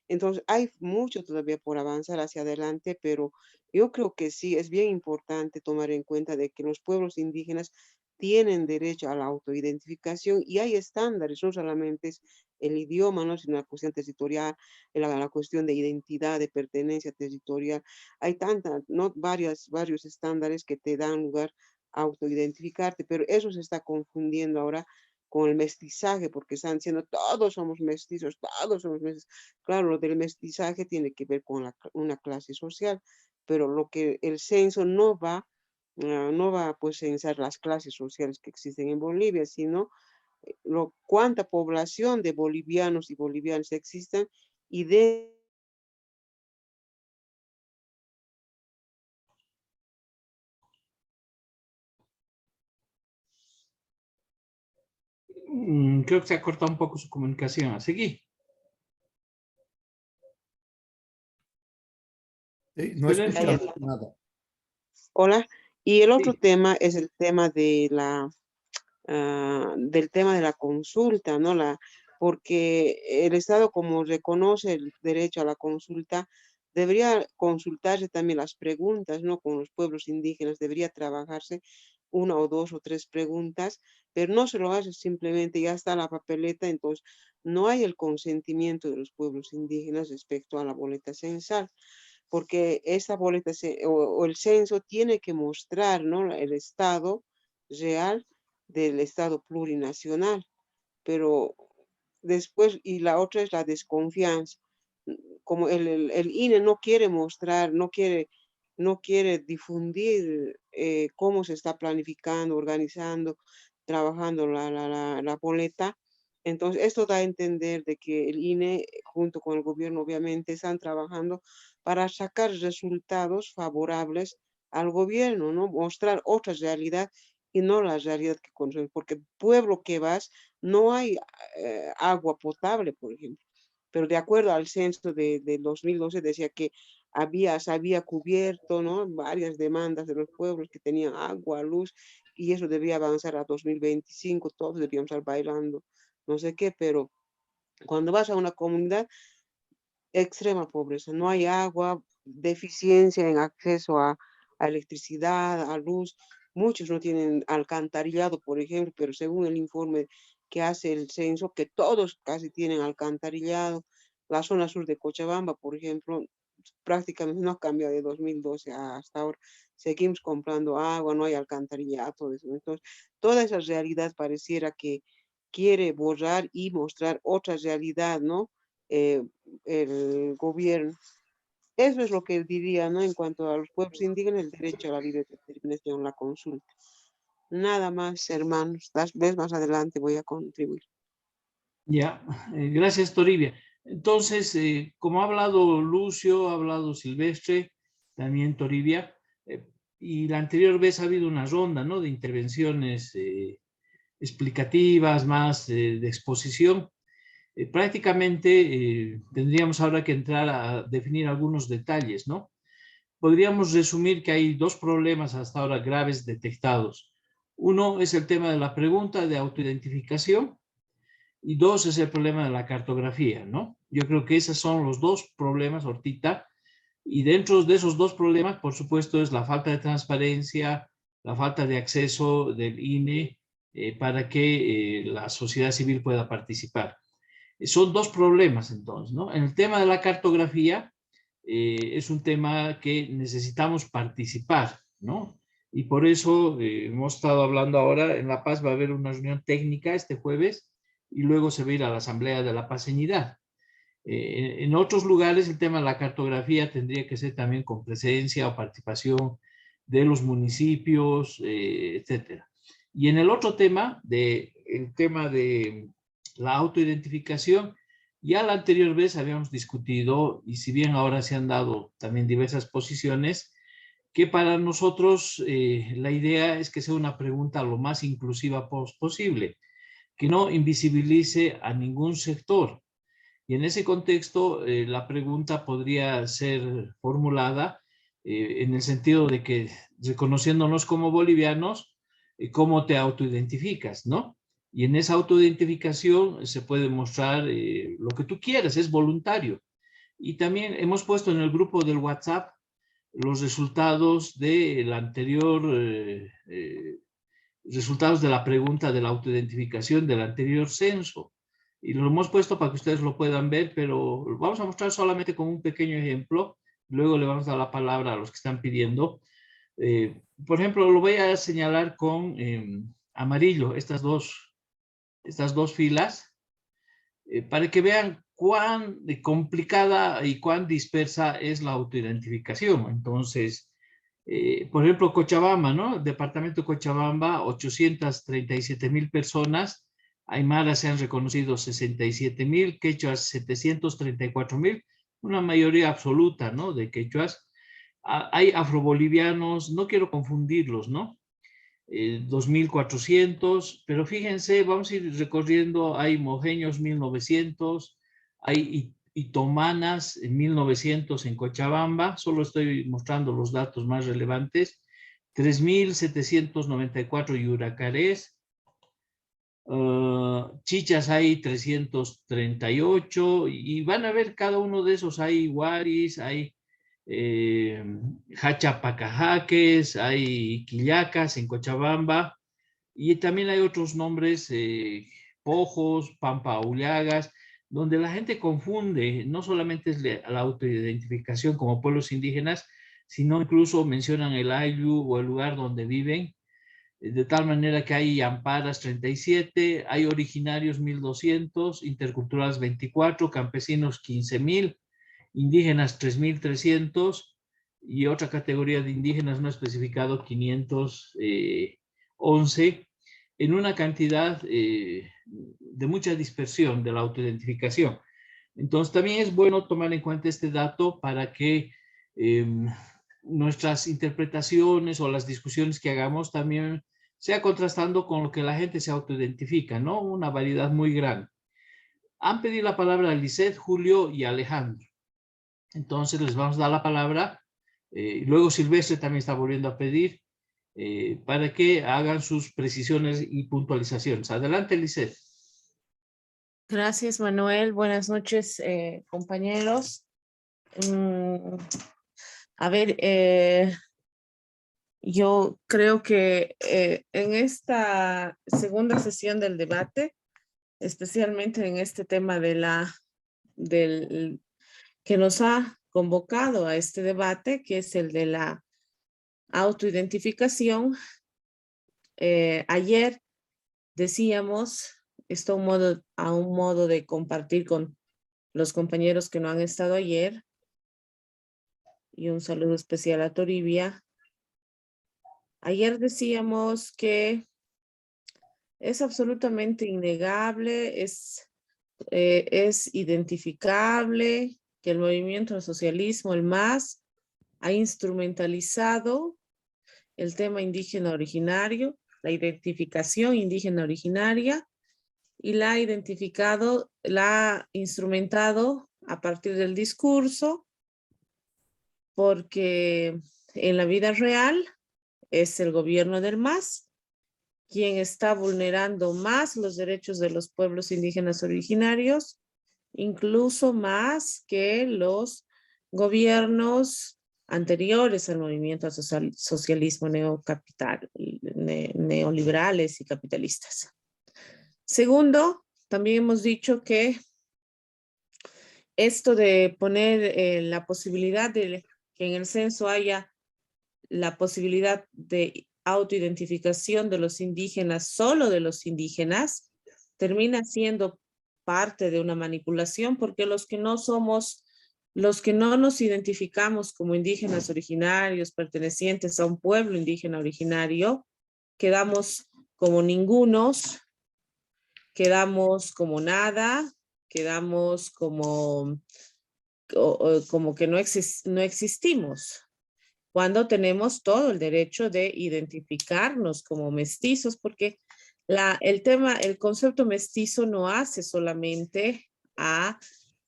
Entonces, hay mucho todavía por avanzar hacia adelante, pero yo creo que sí, es bien importante tomar en cuenta de que los pueblos indígenas tienen derecho a la autoidentificación y hay estándares, no solamente es el idioma, ¿no? Sino la cuestión territorial, la cuestión de identidad, de pertenencia territorial. Hay tantas, ¿no? Varios estándares que te dan lugar a autoidentificarte, pero eso se está confundiendo ahora con el mestizaje, porque están diciendo todos somos mestizos, todos somos mestizos. Claro, lo del mestizaje tiene que ver con una clase social, pero lo que el censo no va pues a censar las clases sociales que existen en Bolivia, sino cuánta población de bolivianos y bolivianas existen y de Creo que se ha cortado un poco su comunicación. Seguí. No escuchamos nada. Hola. Y el otro Sí. tema es el tema de del tema de la consulta, ¿no? Porque el Estado, como reconoce el derecho a la consulta, debería consultarse también las preguntas, ¿no? Con los pueblos indígenas, debería trabajarse una o dos o tres preguntas, pero no se lo hace simplemente, ya está la papeleta, entonces no hay el consentimiento de los pueblos indígenas respecto a la boleta censal, porque esa boleta o el censo tiene que mostrar, ¿no? El estado real del Estado plurinacional, pero después, y la otra es la desconfianza, como el INE no quiere mostrar, no quiere difundir cómo se está planificando, organizando, trabajando la boleta. Entonces, esto da a entender de que el INE, junto con el gobierno, obviamente, están trabajando para sacar resultados favorables al gobierno, ¿no? Mostrar otra realidad y no la realidad que conocemos, porque el pueblo que vas no hay agua potable, por ejemplo. Pero de acuerdo al censo de 2012 decía que se había cubierto, ¿no? Varias demandas de los pueblos que tenían agua, luz, y eso debía avanzar a 2025, todos debíamos estar bailando, no sé qué, pero cuando vas a una comunidad, extrema pobreza. No hay agua, deficiencia en acceso a electricidad, a luz. Muchos no tienen alcantarillado, por ejemplo, pero según el informe que hace el censo, que todos casi tienen alcantarillado. La zona sur de Cochabamba, por ejemplo, prácticamente no ha cambiado de 2012 hasta ahora. Seguimos comprando agua, no hay alcantarillado, todo eso. Entonces, toda esa realidad pareciera que quiere borrar y mostrar otra realidad, ¿no? El gobierno. Eso es lo que diría, ¿no? En cuanto a los pueblos indígenas, el derecho a la libre determinación, la consulta. Nada más, hermanos. Tal vez más adelante voy a contribuir. Ya, gracias Toribia. Entonces, como ha hablado Lucio, ha hablado Silvestre, también Toribia, y la anterior vez ha habido una ronda, ¿no?, de intervenciones explicativas, más de exposición. Prácticamente tendríamos ahora que entrar a definir algunos detalles, ¿no? Podríamos resumir que hay dos problemas hasta ahora graves detectados. Uno es el tema de la pregunta de autoidentificación, y dos es el problema de la cartografía, ¿no? Yo creo que esos son los dos problemas ahorita, y dentro de esos dos problemas, por supuesto, es la falta de transparencia, la falta de acceso del INE para que la sociedad civil pueda participar. Son dos problemas entonces, ¿no? En el tema de la cartografía, es un tema que necesitamos participar, ¿no? Y por eso hemos estado hablando ahora, en La Paz va a haber una reunión técnica este jueves, y luego se va a ir a la Asamblea de la Paceñidad. En otros lugares el tema de la cartografía tendría que ser también con presencia o participación de los municipios, etcétera. Y en el otro tema, el tema de la autoidentificación, ya la anterior vez habíamos discutido, y si bien ahora se han dado también diversas posiciones, que para nosotros la idea es que sea una pregunta lo más inclusiva posible, que no invisibilice a ningún sector. Y en ese contexto, la pregunta podría ser formulada en el sentido de que, reconociéndonos como bolivianos, ¿cómo te autoidentificas, no? Y en esa autoidentificación se puede mostrar lo que tú quieras, es voluntario. Y también hemos puesto en el grupo del WhatsApp los resultados del anterior, resultados de la pregunta de la autoidentificación del anterior censo. Y lo hemos puesto para que ustedes lo puedan ver, pero vamos a mostrar solamente como un pequeño ejemplo. Luego le vamos a dar la palabra a los que están pidiendo. Por ejemplo, lo voy a señalar con amarillo, estas dos filas, para que vean cuán complicada y cuán dispersa es la autoidentificación. Entonces, por ejemplo, Cochabamba, ¿no? El departamento de Cochabamba, 837,000 personas. Aymaras se han reconocido 67,000, quechuas 734,000, una mayoría absoluta, ¿no?, de quechuas. Hay afrobolivianos, no quiero confundirlos, ¿no? 2,400, pero fíjense, vamos a ir recorriendo, hay mojeños 1,900, hay itomanas en 1,900 en Cochabamba, solo estoy mostrando los datos más relevantes, 3,794 yuracarés, chichas hay 338, y van a ver cada uno de esos, hay huaris, hay hachapacajaques, hay quillacas en Cochabamba, y también hay otros nombres, pojos, pampauliagas, donde la gente confunde, no solamente es la autoidentificación como pueblos indígenas, sino incluso mencionan el ayllu o el lugar donde viven, de tal manera que hay amparas 37, hay originarios 1,200, interculturales 24, campesinos 15,000, indígenas 3,300, y otra categoría de indígenas no especificado 511, en una cantidad de mucha dispersión de la autoidentificación. Entonces también es bueno tomar en cuenta este dato para que nuestras interpretaciones o las discusiones que hagamos también sea contrastando con lo que la gente se autoidentifica, ¿no? Una variedad muy grande. Han pedido la palabra Lisette, Julio y Alejandro. Entonces les vamos a dar la palabra. Luego Silvestre también está volviendo a pedir para que hagan sus precisiones y puntualizaciones. Adelante, Lisette. Gracias, Manuel. Buenas noches, compañeros. A ver, yo creo que en esta segunda sesión del debate, especialmente en este tema del que nos ha convocado a este debate, que es el de la autoidentificación, ayer decíamos, esto a un modo de compartir con los compañeros que no han estado ayer, y un saludo especial a Toribia. Ayer decíamos que es absolutamente innegable, es identificable que el movimiento al socialismo, el MAS, ha instrumentalizado el tema indígena originario, la identificación indígena originaria, y la ha instrumentado a partir del discurso, porque en la vida real es el gobierno del MAS quien está vulnerando más los derechos de los pueblos indígenas originarios, incluso más que los gobiernos anteriores al movimiento al socialismo neoliberales y capitalistas. Segundo, también hemos dicho que esto de poner la posibilidad de que en el censo haya la posibilidad de autoidentificación de los indígenas, solo de los indígenas, termina siendo parte de una manipulación, porque los que no nos identificamos como indígenas originarios, pertenecientes a un pueblo indígena originario, quedamos como ningunos, quedamos como nada, quedamos como que no existimos, cuando tenemos todo el derecho de identificarnos como mestizos, porque el concepto mestizo no hace solamente a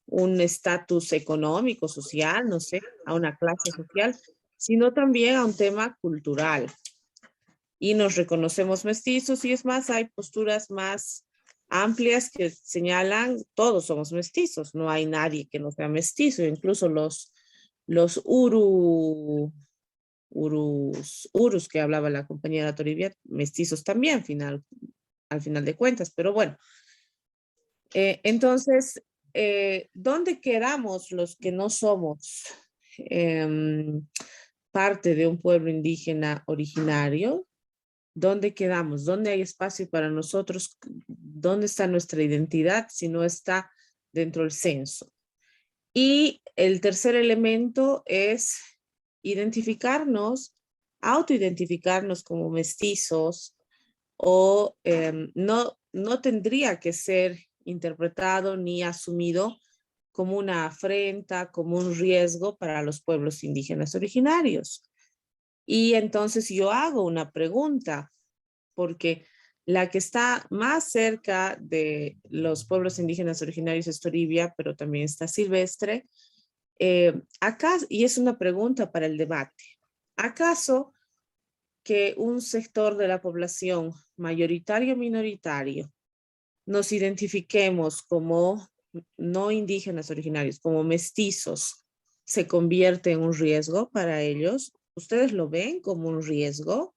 un estatus económico, social, no sé, a una clase social, sino también a un tema cultural. Y nos reconocemos mestizos, y es más, hay posturas más amplias que señalan todos somos mestizos, no hay nadie que no sea mestizo, incluso los urus que hablaba la compañera Toribia, mestizos también al final de cuentas, pero bueno. Entonces, ¿dónde quedamos los que no somos parte de un pueblo indígena originario? ¿Dónde quedamos? ¿Dónde hay espacio para nosotros? ¿Dónde está nuestra identidad si no está dentro del censo? Y el tercer elemento es autoidentificarnos como mestizos, o no tendría que ser interpretado ni asumido como una afrenta, como un riesgo para los pueblos indígenas originarios. Y entonces yo hago una pregunta, porque la que está más cerca de los pueblos indígenas originarios es Toribia, pero también está Silvestre. Acá, y es una pregunta para el debate, ¿acaso que un sector de la población, mayoritario o minoritario, nos identifiquemos como no indígenas originarios, como mestizos, se convierte en un riesgo para ellos? ¿Ustedes lo ven como un riesgo?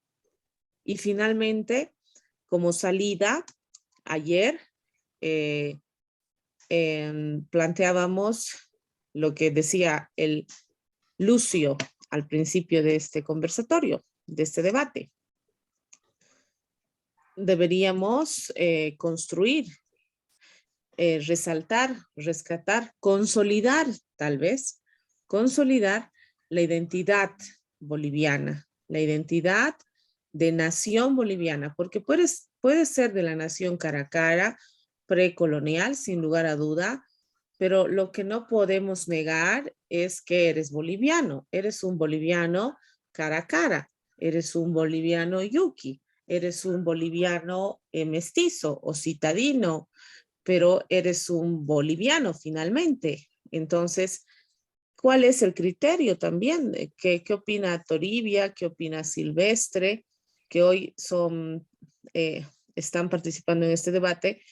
Y finalmente, como salida, ayer planteábamos lo que decía el Lucio al principio de este conversatorio, de este debate. Deberíamos construir, resaltar, rescatar, consolidar, tal vez, consolidar la identidad boliviana, la identidad de nación boliviana, porque puede ser de la nación cara a cara, precolonial, sin lugar a duda, pero lo que no podemos negar es que eres boliviano, eres un boliviano cara a cara, eres un boliviano yuqui, eres un boliviano mestizo o citadino, pero eres un boliviano finalmente. Entonces, ¿cuál es el criterio también? ¿Qué opina Toribia? ¿Qué opina Silvestre? Que hoy están participando en este debate.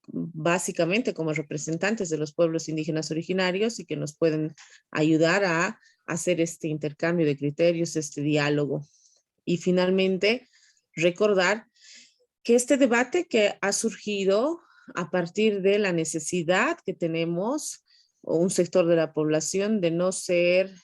básicamente como representantes de los pueblos indígenas originarios y que nos pueden ayudar a hacer este intercambio de criterios, este diálogo. Y finalmente, recordar que este debate que ha surgido a partir de la necesidad que tenemos, o un sector de la población, de no ser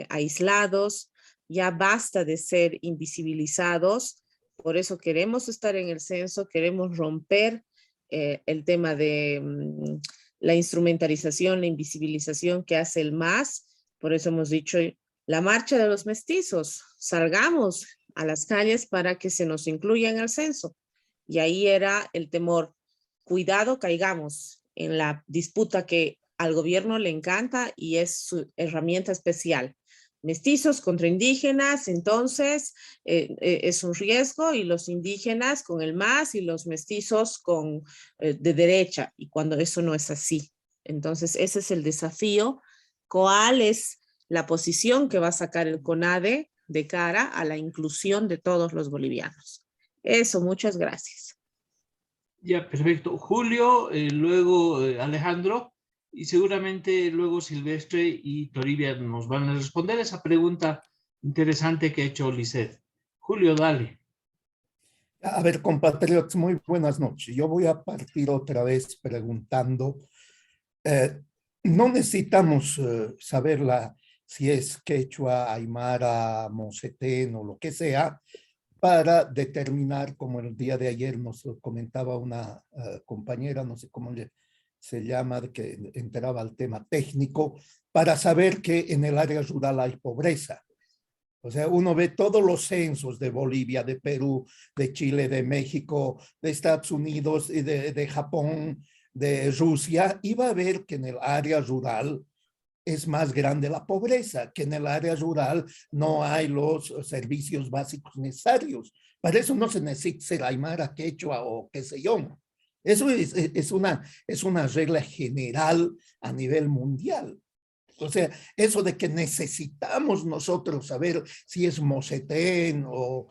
aislados, ya basta de ser invisibilizados, por eso queremos estar en el censo, queremos romper el tema de la instrumentalización, la invisibilización que hace el MAS, por eso hemos dicho la marcha de los mestizos, salgamos a las calles para que se nos incluya en el censo. Y ahí era el temor, cuidado, caigamos en la disputa que al gobierno le encanta y es su herramienta especial. Mestizos contra indígenas, entonces es un riesgo, y los indígenas con el MAS y los mestizos con de derecha, y cuando eso no es así. Entonces ese es el desafío. ¿Cuál es la posición que va a sacar el CONADE de cara a la inclusión de todos los bolivianos? Eso, muchas gracias. Ya, perfecto. Julio, luego Alejandro, y seguramente luego Silvestre y Toribia nos van a responder esa pregunta interesante que ha hecho Lisset. Julio, dale. A ver, compatriotas, muy buenas noches. Yo voy a partir otra vez preguntando, no necesitamos saber si es quechua, aymara, mocetén o lo que sea, para determinar, como el día de ayer nos comentaba una compañera, no sé cómo se llama, que entraba al tema técnico, para saber que en el área rural hay pobreza. O sea, uno ve todos los censos de Bolivia, de Perú, de Chile, de México, de Estados Unidos, y de Japón, de Rusia, y va a ver que en el área rural es más grande la pobreza, que en el área rural no hay los servicios básicos necesarios. Para eso no se necesita ser aymara, quechua o qué sé yo. Eso es una regla general a nivel mundial. O sea, eso de que necesitamos nosotros saber si es mocetén o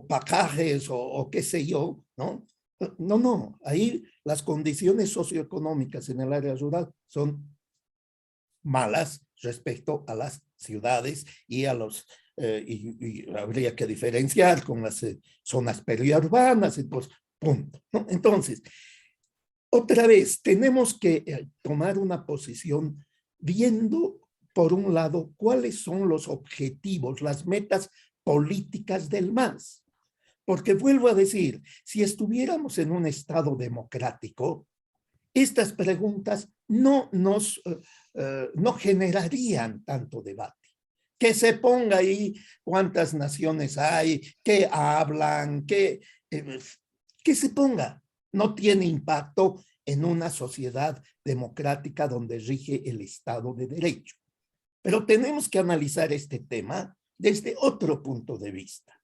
pacajes o qué sé yo, ¿no? No. Ahí las condiciones socioeconómicas en el área rural son malas respecto a las ciudades y a los y habría que diferenciar con las zonas periurbanas, entonces, punto, ¿no? Entonces, otra vez, tenemos que tomar una posición viendo, por un lado, cuáles son los objetivos, las metas políticas del MAS. Porque vuelvo a decir, si estuviéramos en un estado democrático, estas preguntas no generarían tanto debate. Que se ponga ahí cuántas naciones hay, qué hablan, que se ponga. No tiene impacto en una sociedad democrática donde rige el Estado de Derecho. Pero tenemos que analizar este tema desde otro punto de vista.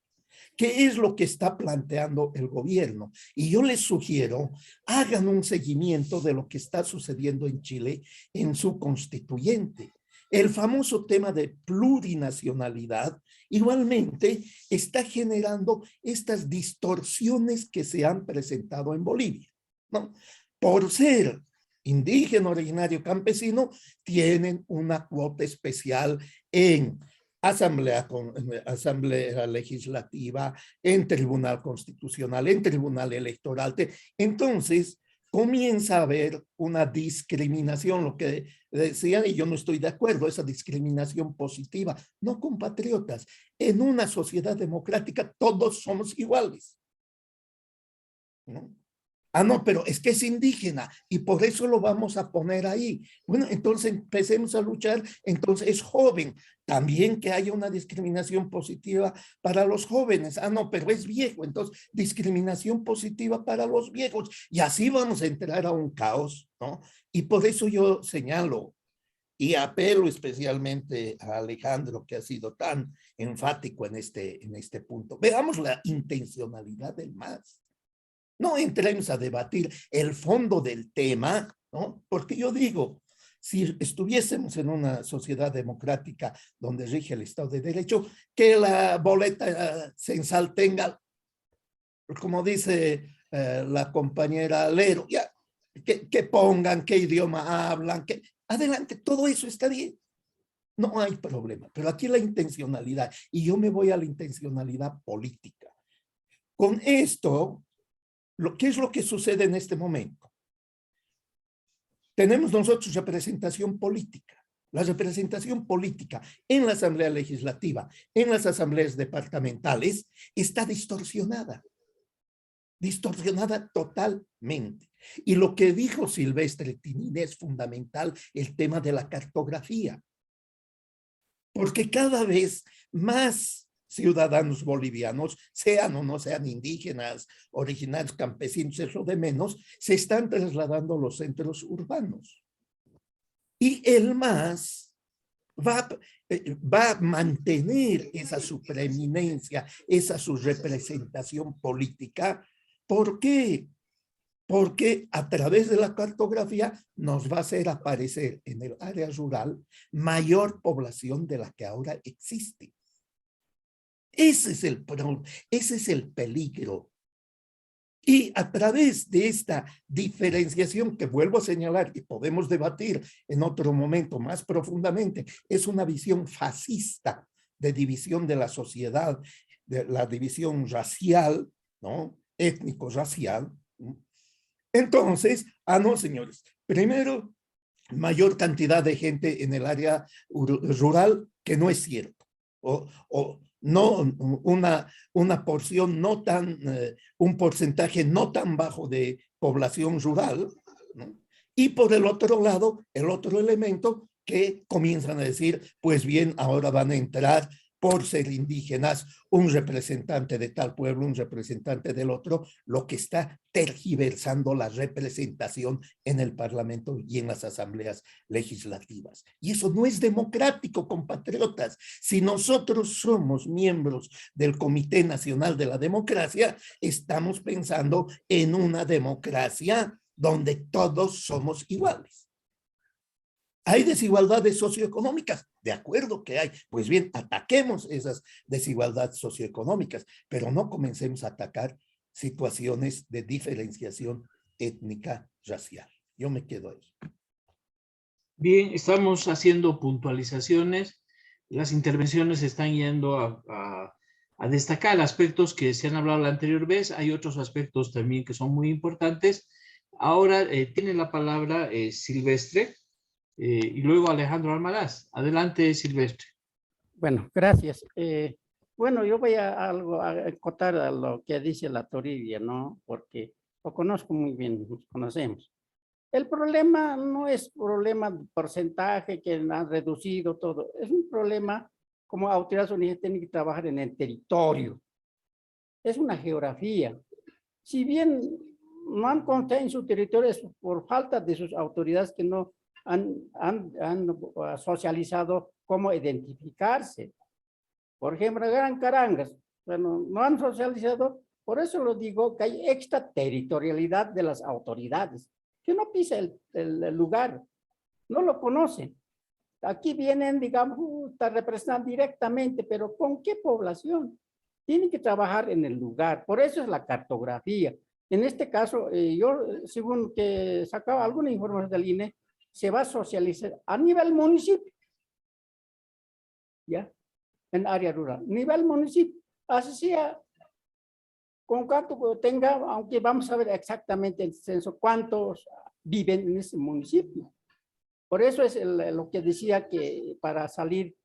¿Qué es lo que está planteando el gobierno? Y yo les sugiero, hagan un seguimiento de lo que está sucediendo en Chile en su constituyente. El famoso tema de plurinacionalidad igualmente está generando estas distorsiones que se han presentado en Bolivia, ¿no? Por ser indígena, originario, campesino, tienen una cuota especial en asamblea legislativa, en tribunal constitucional, en tribunal electoral. Entonces, comienza a haber una discriminación, lo que decían, y yo no estoy de acuerdo, esa discriminación positiva. No, compatriotas, en una sociedad democrática todos somos iguales, ¿no? Ah, no, pero es que es indígena y por eso lo vamos a poner ahí. Bueno, entonces empecemos a luchar, entonces es joven. También que haya una discriminación positiva para los jóvenes. Ah, no, pero es viejo, entonces discriminación positiva para los viejos. Y así vamos a entrar a un caos, ¿no? Y por eso yo señalo y apelo especialmente a Alejandro, que ha sido tan enfático en este punto. Veamos la intencionalidad del MAS. No entremos a debatir el fondo del tema, ¿no? Porque yo digo, si estuviésemos en una sociedad democrática donde rige el Estado de Derecho, que la boleta censal tenga, como dice la compañera Lero, ya, que pongan qué idioma hablan, que adelante, todo eso está bien. No hay problema, pero aquí la intencionalidad, y yo me voy a la intencionalidad política. Con esto, ¿qué es lo que sucede en este momento? Tenemos nosotros representación política. La representación política en la Asamblea Legislativa, en las asambleas departamentales, está distorsionada totalmente. Y lo que dijo Silvestre Tinín es fundamental, el tema de la cartografía. Porque cada vez más ciudadanos bolivianos, sean o no sean indígenas, originarios, campesinos, eso de menos, se están trasladando a los centros urbanos. Y el MAS va a mantener esa su preeminencia, esa su representación política. ¿Por qué? Porque a través de la cartografía nos va a hacer aparecer en el área rural mayor población de la que ahora existe. Ese es el peligro. Y a través de esta diferenciación que vuelvo a señalar y podemos debatir en otro momento más profundamente, es una visión fascista de división de la sociedad, de la división racial, ¿no? Étnico-racial. Entonces, no, señores, primero, mayor cantidad de gente en el área rural, que no es cierto, o no una porción no tan, un porcentaje no tan bajo de población rural, ¿no? Y por el otro lado, el otro elemento que comienzan a decir, pues bien, ahora van a entrar por ser indígenas, un representante de tal pueblo, un representante del otro, lo que está tergiversando la representación en el Parlamento y en las asambleas legislativas. Y eso no es democrático, compatriotas. Si nosotros somos miembros del Comité Nacional de la Democracia, estamos pensando en una democracia donde todos somos iguales. ¿Hay desigualdades socioeconómicas? De acuerdo que hay. Pues bien, ataquemos esas desigualdades socioeconómicas, pero no comencemos a atacar situaciones de diferenciación étnica, racial. Yo me quedo ahí. Bien, estamos haciendo puntualizaciones. Las intervenciones están yendo a destacar aspectos que se han hablado la anterior vez. Hay otros aspectos también que son muy importantes. Ahora tiene la palabra Silvestre. Y luego Alejandro Almaraz. Adelante, Silvestre. Bueno, gracias. Bueno, yo voy a acotar a lo que dice la Toribia, ¿no? Porque lo conozco muy bien, nos conocemos. El problema no es problema de porcentaje que han reducido todo. Es un problema como autoridades unitarias tienen que trabajar en el territorio. Es una geografía. Si bien no han contado en su territorio es por falta de sus autoridades que no han socializado cómo identificarse. Por ejemplo, Gran Carangas, bueno, no han socializado, por eso lo digo que hay extraterritorialidad de las autoridades, que no pisa el lugar, no lo conocen. Aquí vienen, digamos, a representar directamente, pero ¿con qué población? Tienen que trabajar en el lugar, por eso es la cartografía. En este caso, yo, según que sacaba alguna información del INE, se va a socializar a nivel municipio, ¿ya? En área rural, nivel municipio, así sea, con cuánto tenga, aunque vamos a ver exactamente el censo, cuántos viven en ese municipio. Por eso es lo que decía que para salir,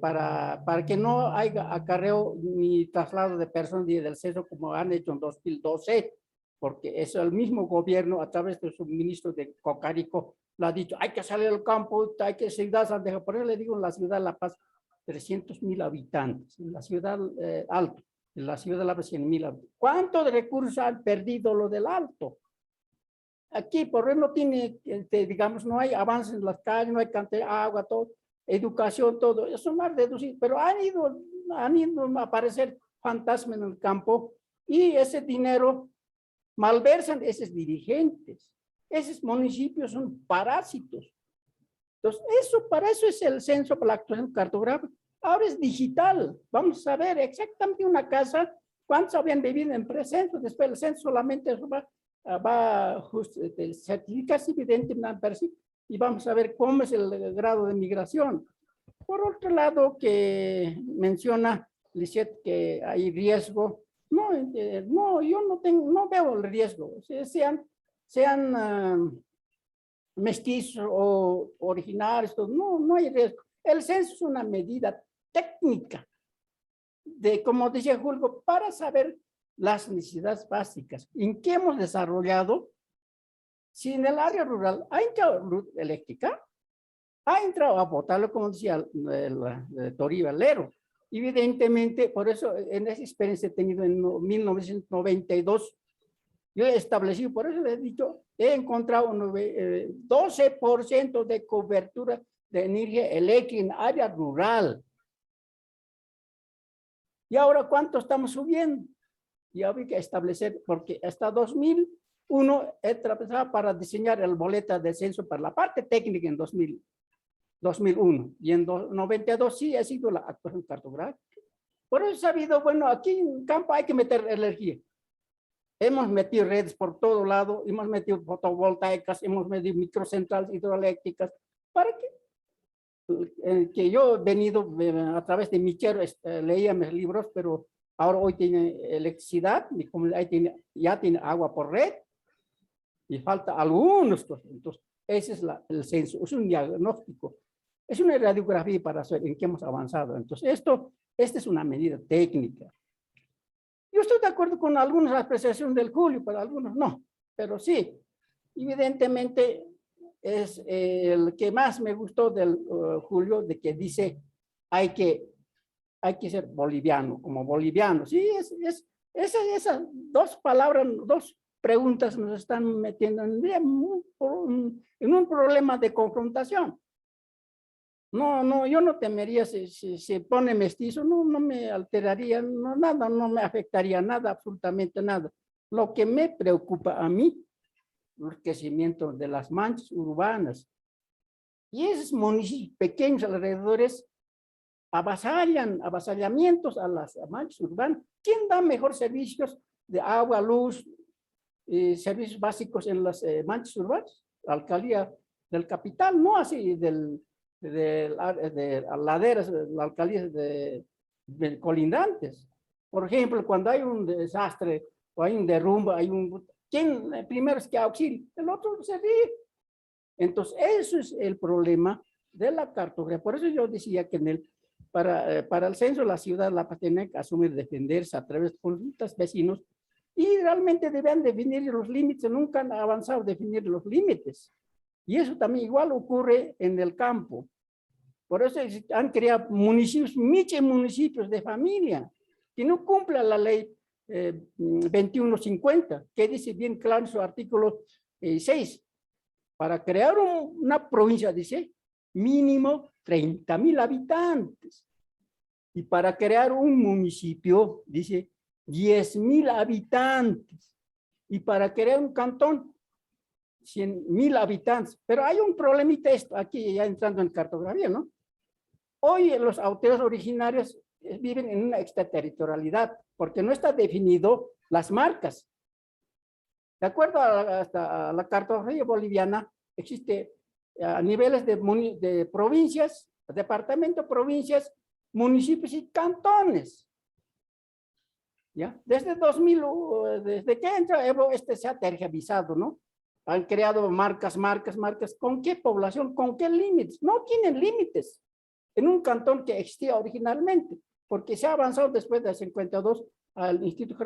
para que no haya acarreo ni traslado de personas del censo como han hecho en 2012, porque es el mismo gobierno a través de su ministro de Cocarico lo ha dicho, hay que salir al campo, hay que ciudad Sandeja. Por eso le digo, en la ciudad de La Paz, 300,000 habitantes, en la ciudad Alto, en la ciudad de La Paz, 100,000 habitantes. ¿Cuántos recursos han perdido lo del Alto? Aquí, por ejemplo, no tiene, digamos, no hay avances en las calles, no hay cantidad de agua, todo, educación, todo, eso no ha reducido, pero han ido a aparecer fantasmas en el campo y ese dinero malversan esos dirigentes. Esos municipios son parásitos. Entonces, para eso es el censo, para la actuación cartográfica. Ahora es digital. Vamos a ver exactamente una casa ¿Cuántos habían vivido en precenso? Después el censo solamente va a certificarse evidentemente y vamos a ver cómo es el grado de migración. Por otro lado, que menciona Lisette que hay riesgo. No, yo no veo el riesgo. Sean mestizos o originarios, no hay riesgo. El censo es una medida técnica de, como decía Julio, para saber las necesidades básicas. ¿En qué hemos desarrollado? Si en el área rural ha entrado luz eléctrica, ha entrado a botarlo, como decía el Tori Valero. Evidentemente, por eso en esa experiencia he tenido en 1992, yo he establecido, por eso les he dicho, he encontrado 12% de cobertura de energía eléctrica en área rural. ¿Y ahora cuánto estamos subiendo? Y había que establecer, porque hasta 2001 he trabajado para diseñar el boleta de censo para la parte técnica en 2001. Y en 92 sí ha sido la actuación cartográfica. Por eso he sabido, bueno, aquí en campo hay que meter energía. Hemos metido redes por todo lado, hemos metido fotovoltaicas, hemos metido microcentrales hidroeléctricas. ¿Para qué? Que yo he venido a través de Michero, leía mis libros, pero ahora hoy tiene electricidad, mi comunidad ya tiene agua por red, y falta algunos cosas. Entonces, ese es el censo, es un diagnóstico, es una radiografía para saber en qué hemos avanzado. Entonces, esta es una medida técnica. Yo estoy de acuerdo con algunas apreciaciones del Julio, pero algunos no, pero sí, evidentemente es el que más me gustó del Julio, de que dice hay que ser boliviano, como boliviano. Sí, esas dos palabras, dos preguntas nos están metiendo en un problema de confrontación. No, yo no temería si se pone mestizo, no me alteraría, nada, no me afectaría nada, absolutamente nada. Lo que me preocupa a mí, el crecimiento de las manchas urbanas. Y esos municipios pequeños alrededores avasallamientos a las manchas urbanas. ¿Quién da mejor servicios de agua, luz, servicios básicos en las manchas urbanas? La alcaldía del capital, no así de laderas, la alcaldía de colindantes. Por ejemplo, cuando hay un desastre o hay un derrumbe, ¿quién primero es que auxilia? El otro se ríe. Entonces, eso es el problema de la cartografía. Por eso yo decía que para el censo la ciudad la tiene que asumir, defenderse a través de consultas vecinos y realmente deben definir los límites. Nunca han avanzado a definir los límites. Y eso también igual ocurre en el campo. Por eso han creado municipios de familia que no cumplen la ley 2150, que dice bien claro en su artículo 6. Para crear una provincia, dice, mínimo 30,000 habitantes. Y para crear un municipio, dice, 10,000 habitantes. Y para crear un cantón, 100,000 habitantes. Pero hay un problemita esto, aquí ya entrando en cartografía, ¿no? Hoy los autores originarios viven en una extraterritorialidad, porque no está definido las marcas. De acuerdo a la cartografía boliviana, existe a niveles de provincias, departamento, provincias, municipios y cantones. ¿Ya? Desde 2000, desde que entra Evo, se ha tergiversado, ¿no? Han creado marcas. ¿Con qué población? ¿Con qué límites? No tienen límites en un cantón que existía originalmente, porque se ha avanzado después del 52, al Instituto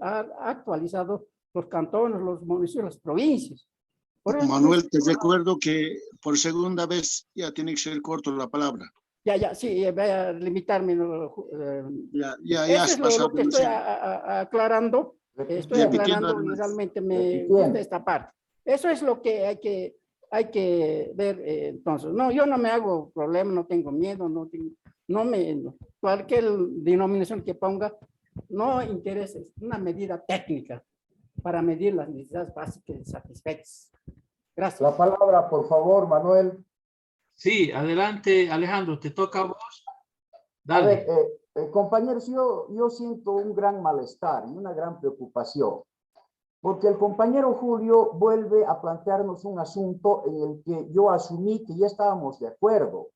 ha actualizado los cantones, los municipios, las provincias. Manuel, te recuerdo que por segunda vez ya tiene que ser corto la palabra. Sí, voy a limitarme. Ya has pasado. Lo que estoy aclarando. Estoy aclarando y realmente me gusta esta parte. Eso es lo que hay que ver. Entonces, no, yo no me hago problema, no tengo miedo, cualquier denominación que ponga, no interesa, es una medida técnica para medir las necesidades básicas satisfechas. Gracias. La palabra, por favor, Manuel. Sí, adelante, Alejandro, te toca a vos. Dale. ver, compañeros, yo siento un gran malestar y una gran preocupación, porque el compañero Julio vuelve a plantearnos un asunto en el que yo asumí que ya estábamos de acuerdo,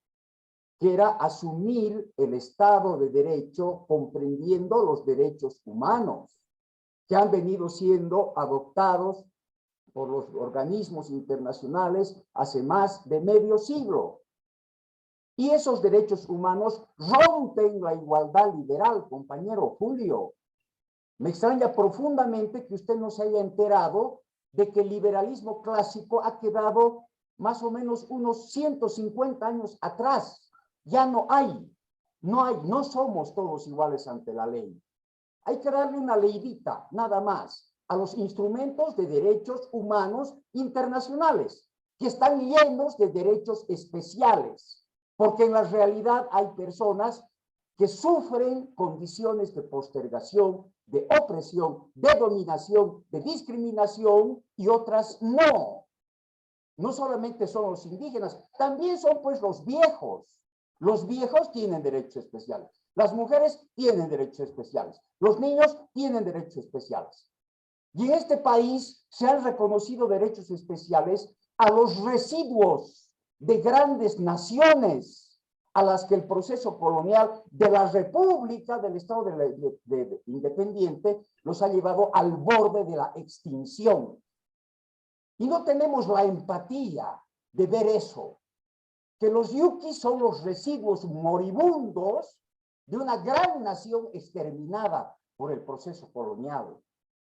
que era asumir el Estado de Derecho comprendiendo los derechos humanos que han venido siendo adoptados por los organismos internacionales hace más de medio siglo. Y esos derechos humanos rompen la igualdad liberal, compañero Julio. Me extraña profundamente que usted no se haya enterado de que el liberalismo clásico ha quedado más o menos unos 150 años atrás. Ya no somos todos iguales ante la ley. Hay que darle una leidita, nada más, a los instrumentos de derechos humanos internacionales, que están llenos de derechos especiales, porque en la realidad hay personas que sufren condiciones de postergación, de opresión, de dominación, de discriminación, y otras no. No solamente son los indígenas, también son pues los viejos. Los viejos tienen derechos especiales. Las mujeres tienen derechos especiales. Los niños tienen derechos especiales. Y en este país se han reconocido derechos especiales a los residuos de grandes naciones a las que el proceso colonial de la República, del Estado independiente, los ha llevado al borde de la extinción. Y no tenemos la empatía de ver eso, que los yuquis son los residuos moribundos de una gran nación exterminada por el proceso colonial.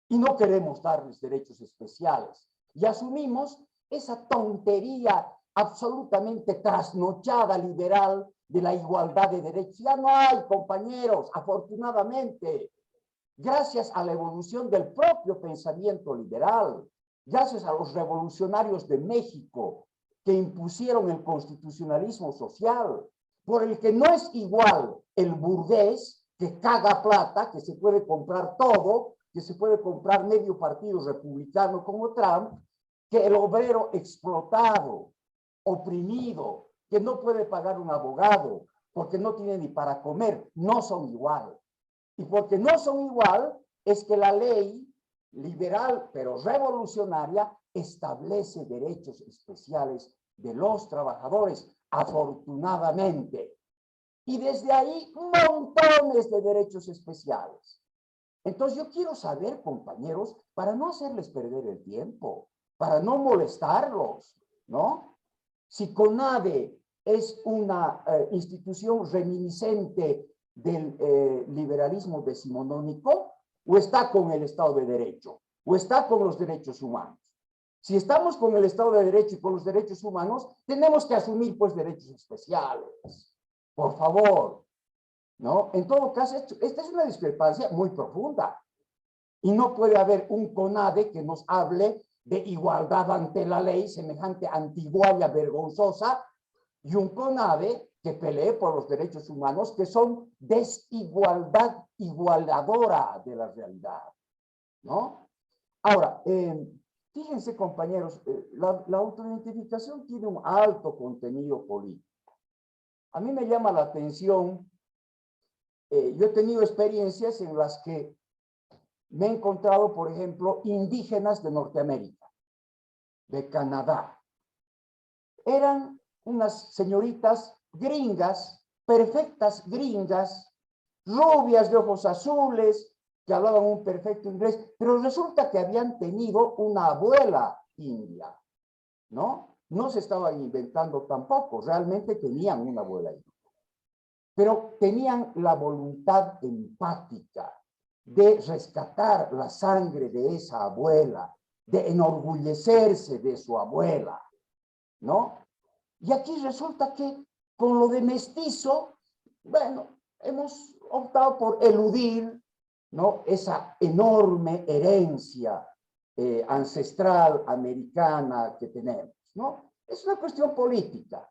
Y no queremos darles derechos especiales. Y asumimos esa tontería absolutamente trasnochada liberal de la igualdad de derechos. Ya no hay, compañeros, afortunadamente, gracias a la evolución del propio pensamiento liberal, gracias a los revolucionarios de México que impusieron el constitucionalismo social, por el que no es igual el burgués que caga plata, que se puede comprar todo, que se puede comprar medio partido republicano como Trump, que el obrero explotado, oprimido, que no puede pagar un abogado porque no tiene ni para comer. No son igual. Y porque no son igual es que la ley liberal pero revolucionaria establece derechos especiales de los trabajadores, afortunadamente. Y desde ahí montones de derechos especiales. Entonces yo quiero saber, compañeros, para no hacerles perder el tiempo, para no molestarlos, ¿no? Si CONADE es una institución reminiscente del liberalismo decimonónico, o está con el Estado de Derecho, o está con los derechos humanos. Si estamos con el Estado de Derecho y con los derechos humanos, tenemos que asumir pues derechos especiales. Por favor, ¿no? En todo caso, esta es una discrepancia muy profunda. Y no puede haber un CONADE que nos hable de igualdad ante la ley, semejante antiguaya vergonzosa, y un CONADE que pelee por los derechos humanos, que son desigualdad igualadora de la realidad, ¿no? Ahora, fíjense, compañeros, la autoidentificación tiene un alto contenido político. A mí me llama la atención, yo he tenido experiencias en las que me he encontrado, por ejemplo, indígenas de Norteamérica, de Canadá. Eran unas señoritas gringas, perfectas gringas, rubias de ojos azules, que hablaban un perfecto inglés, pero resulta que habían tenido una abuela india, ¿no? No se estaban inventando tampoco, realmente tenían una abuela india. Pero tenían la voluntad empática de rescatar la sangre de esa abuela, de enorgullecerse de su abuela, ¿no? Y aquí resulta que con lo de mestizo, bueno, hemos optado por eludir, ¿no?, esa enorme herencia ancestral americana que tenemos, ¿no? Es una cuestión política.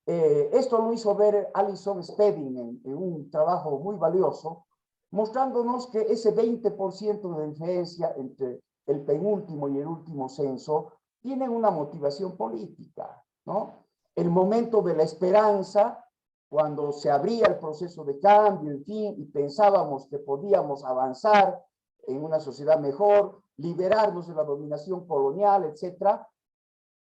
Esto lo hizo ver Alison Spedding en un trabajo muy valioso, mostrándonos que ese 20% de diferencia entre el penúltimo y el último censo tiene una motivación política, ¿no? El momento de la esperanza cuando se abría el proceso de cambio, en fin, y pensábamos que podíamos avanzar en una sociedad mejor, liberarnos de la dominación colonial, etcétera,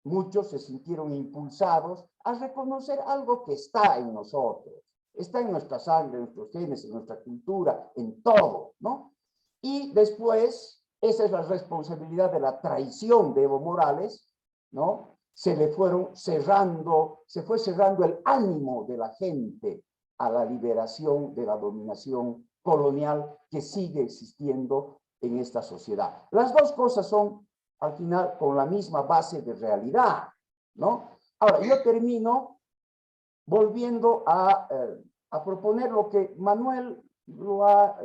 muchos se sintieron impulsados a reconocer algo que está en nosotros, está en nuestra sangre, en nuestros genes, en nuestra cultura, en todo, ¿no? Y después, esa es la responsabilidad de la traición de Evo Morales, ¿no? Se fue cerrando el ánimo de la gente a la liberación de la dominación colonial que sigue existiendo en esta sociedad. Las dos cosas son, al final, con la misma base de realidad, ¿no? Ahora, yo termino volviendo a proponer lo que Manuel lo ha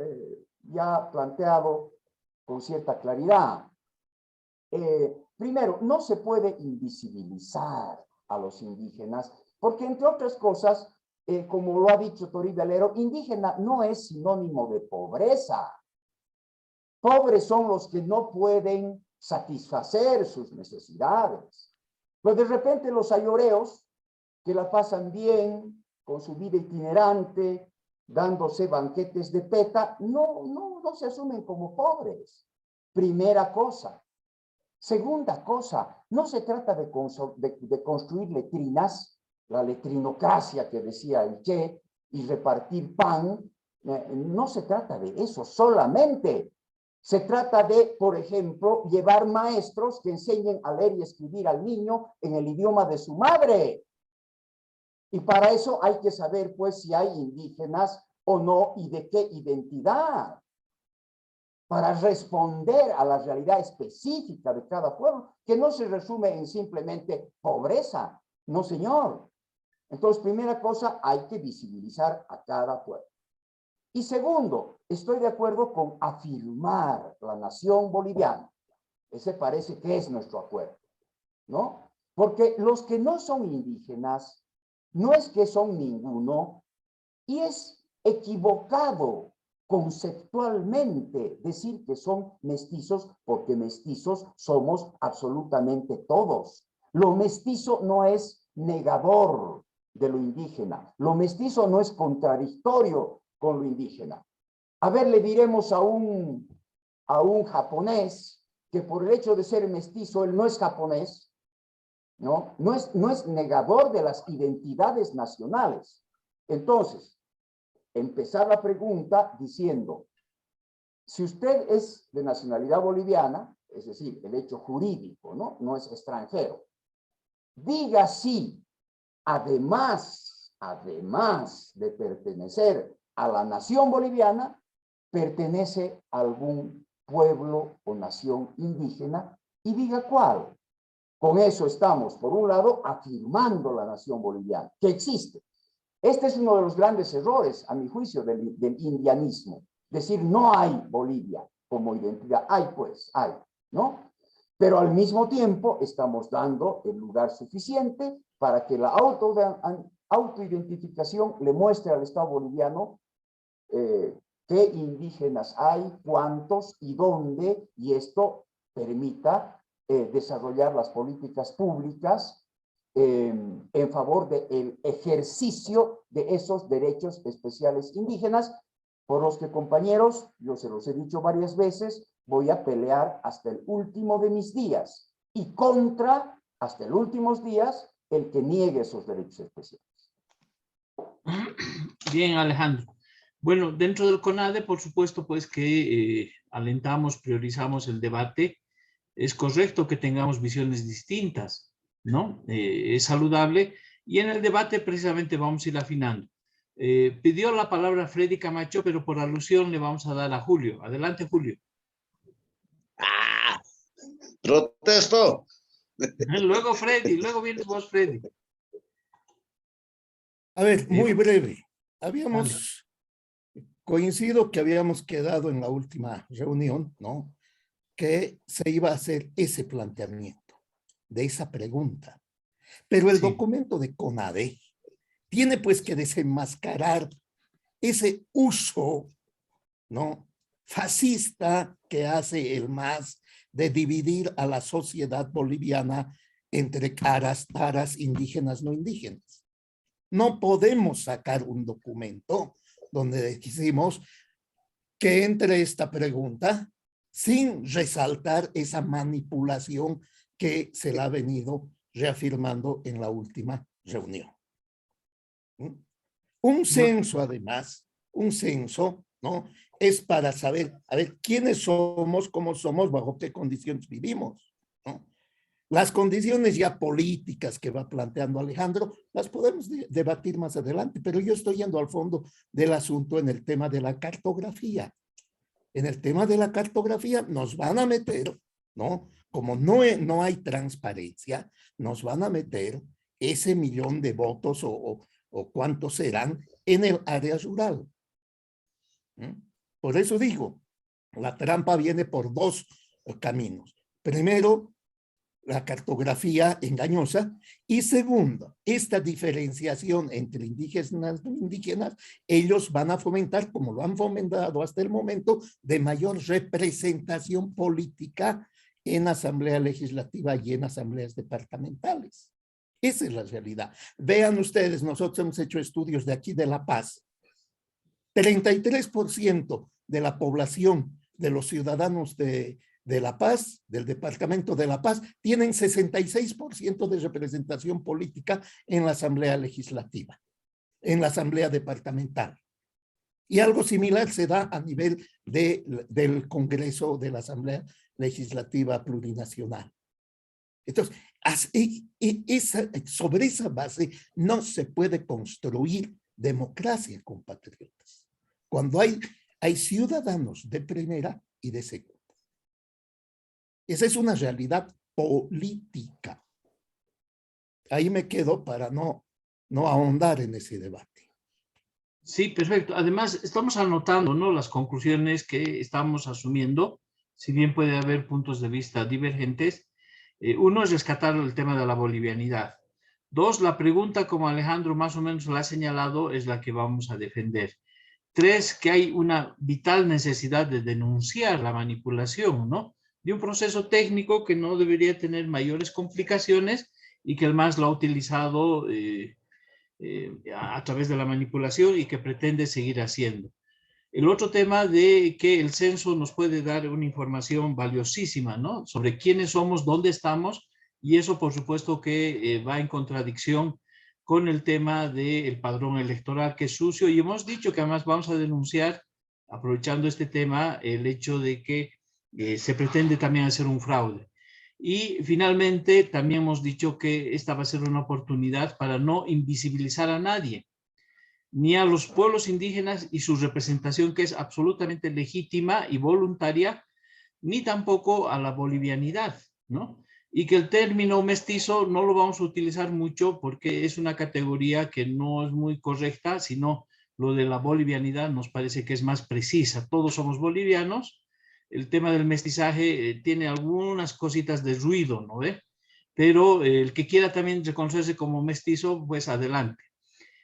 ya planteado con cierta claridad. Primero, no se puede invisibilizar a los indígenas, porque entre otras cosas, como lo ha dicho Toribio Alero, indígena no es sinónimo de pobreza. Pobres son los que no pueden satisfacer sus necesidades. Pero de repente los ayoreos, que la pasan bien con su vida itinerante, dándose banquetes de peta, no se asumen como pobres. Primera cosa. Segunda cosa, no se trata de construir letrinas, la letrinocracia que decía el Che, y repartir pan. No se trata de eso solamente. Se trata de, por ejemplo, llevar maestros que enseñen a leer y escribir al niño en el idioma de su madre. Y para eso hay que saber, pues, si hay indígenas o no y de qué identidad, para responder a la realidad específica de cada pueblo, que no se resume en simplemente pobreza. No, señor. Entonces, primera cosa, hay que visibilizar a cada pueblo. Y segundo, estoy de acuerdo con afirmar la nación boliviana. Ese parece que es nuestro acuerdo, ¿no? Porque los que no son indígenas, no es que son ninguno, y es equivocado conceptualmente decir que son mestizos, porque mestizos somos absolutamente todos. Lo mestizo no es negador de lo indígena, lo mestizo no es contradictorio con lo indígena. A ver, le diremos a un japonés que por el hecho de ser mestizo, él no es japonés, ¿no? No es negador de las identidades nacionales. Entonces, empezar la pregunta diciendo, si usted es de nacionalidad boliviana, es decir, el hecho jurídico, ¿no? No es extranjero, diga sí, además de pertenecer a la nación boliviana, pertenece a algún pueblo o nación indígena y diga cuál. Con eso estamos, por un lado, afirmando la nación boliviana, que existe. Este es uno de los grandes errores, a mi juicio, del indianismo. Decir, no hay Bolivia como identidad. Hay, pues, hay, ¿no? Pero al mismo tiempo estamos dando el lugar suficiente para que la autoidentificación le muestre al Estado boliviano qué indígenas hay, cuántos y dónde, y esto permita desarrollar las políticas públicas en favor del ejercicio de esos derechos especiales indígenas, por los que, compañeros, yo se los he dicho varias veces, voy a pelear hasta el último de mis días y contra, hasta el último días, el que niegue esos derechos especiales. Bien, Alejandro. Bueno, dentro del CONADE, por supuesto, pues que alentamos, priorizamos el debate. Es correcto que tengamos visiones distintas, ¿no? Es saludable. Y en el debate precisamente vamos a ir afinando. Pidió la palabra Freddy Camacho, pero por alusión le vamos a dar a Julio. Adelante, Julio. Protesto. Luego Freddy, luego vienes vos, Freddy. A ver, muy breve. Coincido que habíamos quedado en la última reunión, ¿no? Que se iba a hacer ese planteamiento, de esa pregunta. Pero el documento de CONADE tiene pues que desenmascarar ese uso, ¿no?, fascista que hace el MAS de dividir a la sociedad boliviana entre caras, taras, indígenas, no indígenas. No podemos sacar un documento donde decimos que entre esta pregunta sin resaltar esa manipulación que se la ha venido reafirmando en la última reunión. Un censo, además, un censo, ¿no? Es para saber, a ver, quiénes somos, cómo somos, bajo qué condiciones vivimos, ¿no? Las condiciones ya políticas que va planteando Alejandro, las podemos debatir más adelante, pero yo estoy yendo al fondo del asunto en el tema de la cartografía. En el tema de la cartografía nos van a meter, ¿no? Como no hay transparencia, nos van a meter ese 1.000.000 de votos o cuántos serán en el área rural. Por eso digo, la trampa viene por dos caminos. Primero, la cartografía engañosa, y segundo, esta diferenciación entre indígenas y no indígenas, ellos van a fomentar, como lo han fomentado hasta el momento, de mayor representación política en asamblea legislativa y en asambleas departamentales. Esa es la realidad. Vean ustedes, nosotros hemos hecho estudios de aquí de La Paz. 33% de la población de los ciudadanos de La Paz, del departamento de La Paz, tienen 66% de representación política en la asamblea legislativa, en la asamblea departamental. Y algo similar se da a nivel del Congreso de la Asamblea Legislativa Plurinacional. Entonces, sobre esa base no se puede construir democracia, compatriotas, cuando hay ciudadanos de primera y de segunda. Esa es una realidad política. Ahí me quedo para no ahondar en ese debate. Sí, perfecto. Además, estamos anotando, ¿no?, las conclusiones que estamos asumiendo, si bien puede haber puntos de vista divergentes. Uno es rescatar el tema de la bolivianidad. Dos, la pregunta, como Alejandro más o menos la ha señalado, es la que vamos a defender. Tres, que hay una vital necesidad de denunciar la manipulación, ¿no?, de un proceso técnico que no debería tener mayores complicaciones y que el MAS lo ha utilizado a través de la manipulación y que pretende seguir haciendo. El otro tema de que el censo nos puede dar una información valiosísima, ¿no?, sobre quiénes somos, dónde estamos, y eso por supuesto que va en contradicción con el tema del padrón electoral, que es sucio, y hemos dicho que además vamos a denunciar, aprovechando este tema, el hecho de que se pretende también hacer un fraude. Y finalmente también hemos dicho que esta va a ser una oportunidad para no invisibilizar a nadie, ni a los pueblos indígenas y su representación, que es absolutamente legítima y voluntaria, ni tampoco a la bolivianidad, ¿no? Y que el término mestizo no lo vamos a utilizar mucho porque es una categoría que no es muy correcta, sino lo de la bolivianidad nos parece que es más precisa. Todos somos bolivianos. El tema del mestizaje tiene algunas cositas de ruido, ¿no ve? Pero el que quiera también reconocerse como mestizo, pues adelante.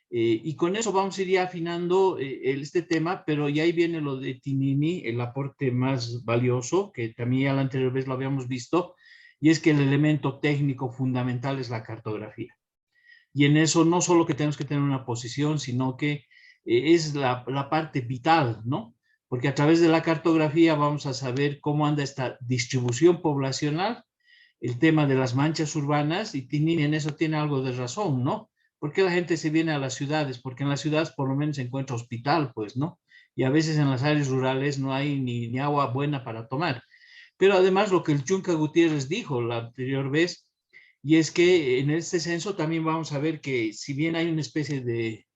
Y con eso vamos a ir afinando este tema, pero ya ahí viene lo de Tinini, el aporte más valioso, que también ya la anterior vez lo habíamos visto, y es que el elemento técnico fundamental es la cartografía. Y en eso no solo que tenemos que tener una posición, sino que es la parte vital, ¿no? Porque a través de la cartografía vamos a saber cómo anda esta distribución poblacional, el tema de las manchas urbanas, y Tinini en eso tiene algo de razón, ¿no? ¿Por qué la gente se viene a las ciudades? Porque en las ciudades por lo menos se encuentra hospital, pues, ¿no? Y a veces en las áreas rurales no hay ni agua buena para tomar. Pero además lo que el Chunca Gutiérrez dijo la anterior vez, y es que en este censo también vamos a ver que si bien hay una especie de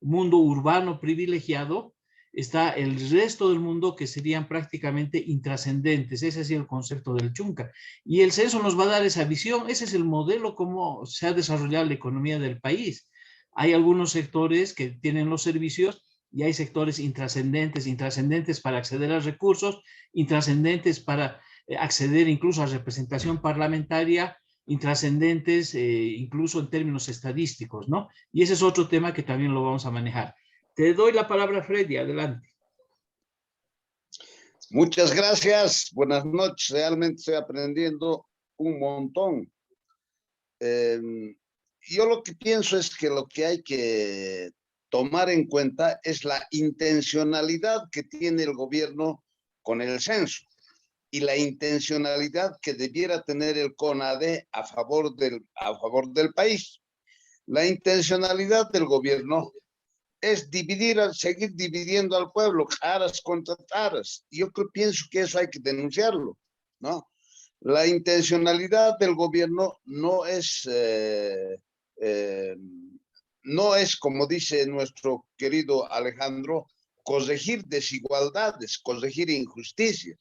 mundo urbano privilegiado, está el resto del mundo que serían prácticamente intrascendentes. Ese es el concepto del Chunca. Y el censo nos va a dar esa visión. Ese es el modelo como se ha desarrollado la economía del país. Hay algunos sectores que tienen los servicios y hay sectores intrascendentes para acceder a recursos, intrascendentes para acceder incluso a representación parlamentaria, intrascendentes incluso en términos estadísticos, ¿no? Y ese es otro tema que también lo vamos a manejar. Te doy la palabra, Freddy, adelante. Muchas gracias, buenas noches, realmente estoy aprendiendo un montón. yo lo que pienso es que lo que hay que tomar en cuenta es la intencionalidad que tiene el gobierno con el censo y la intencionalidad que debiera tener el CONADE a favor del país. La intencionalidad del gobierno es seguir dividiendo al pueblo, caras contra taras. Yo pienso que eso hay que denunciarlo, ¿no? La intencionalidad del gobierno no es, como dice nuestro querido Alejandro, corregir desigualdades, corregir injusticias.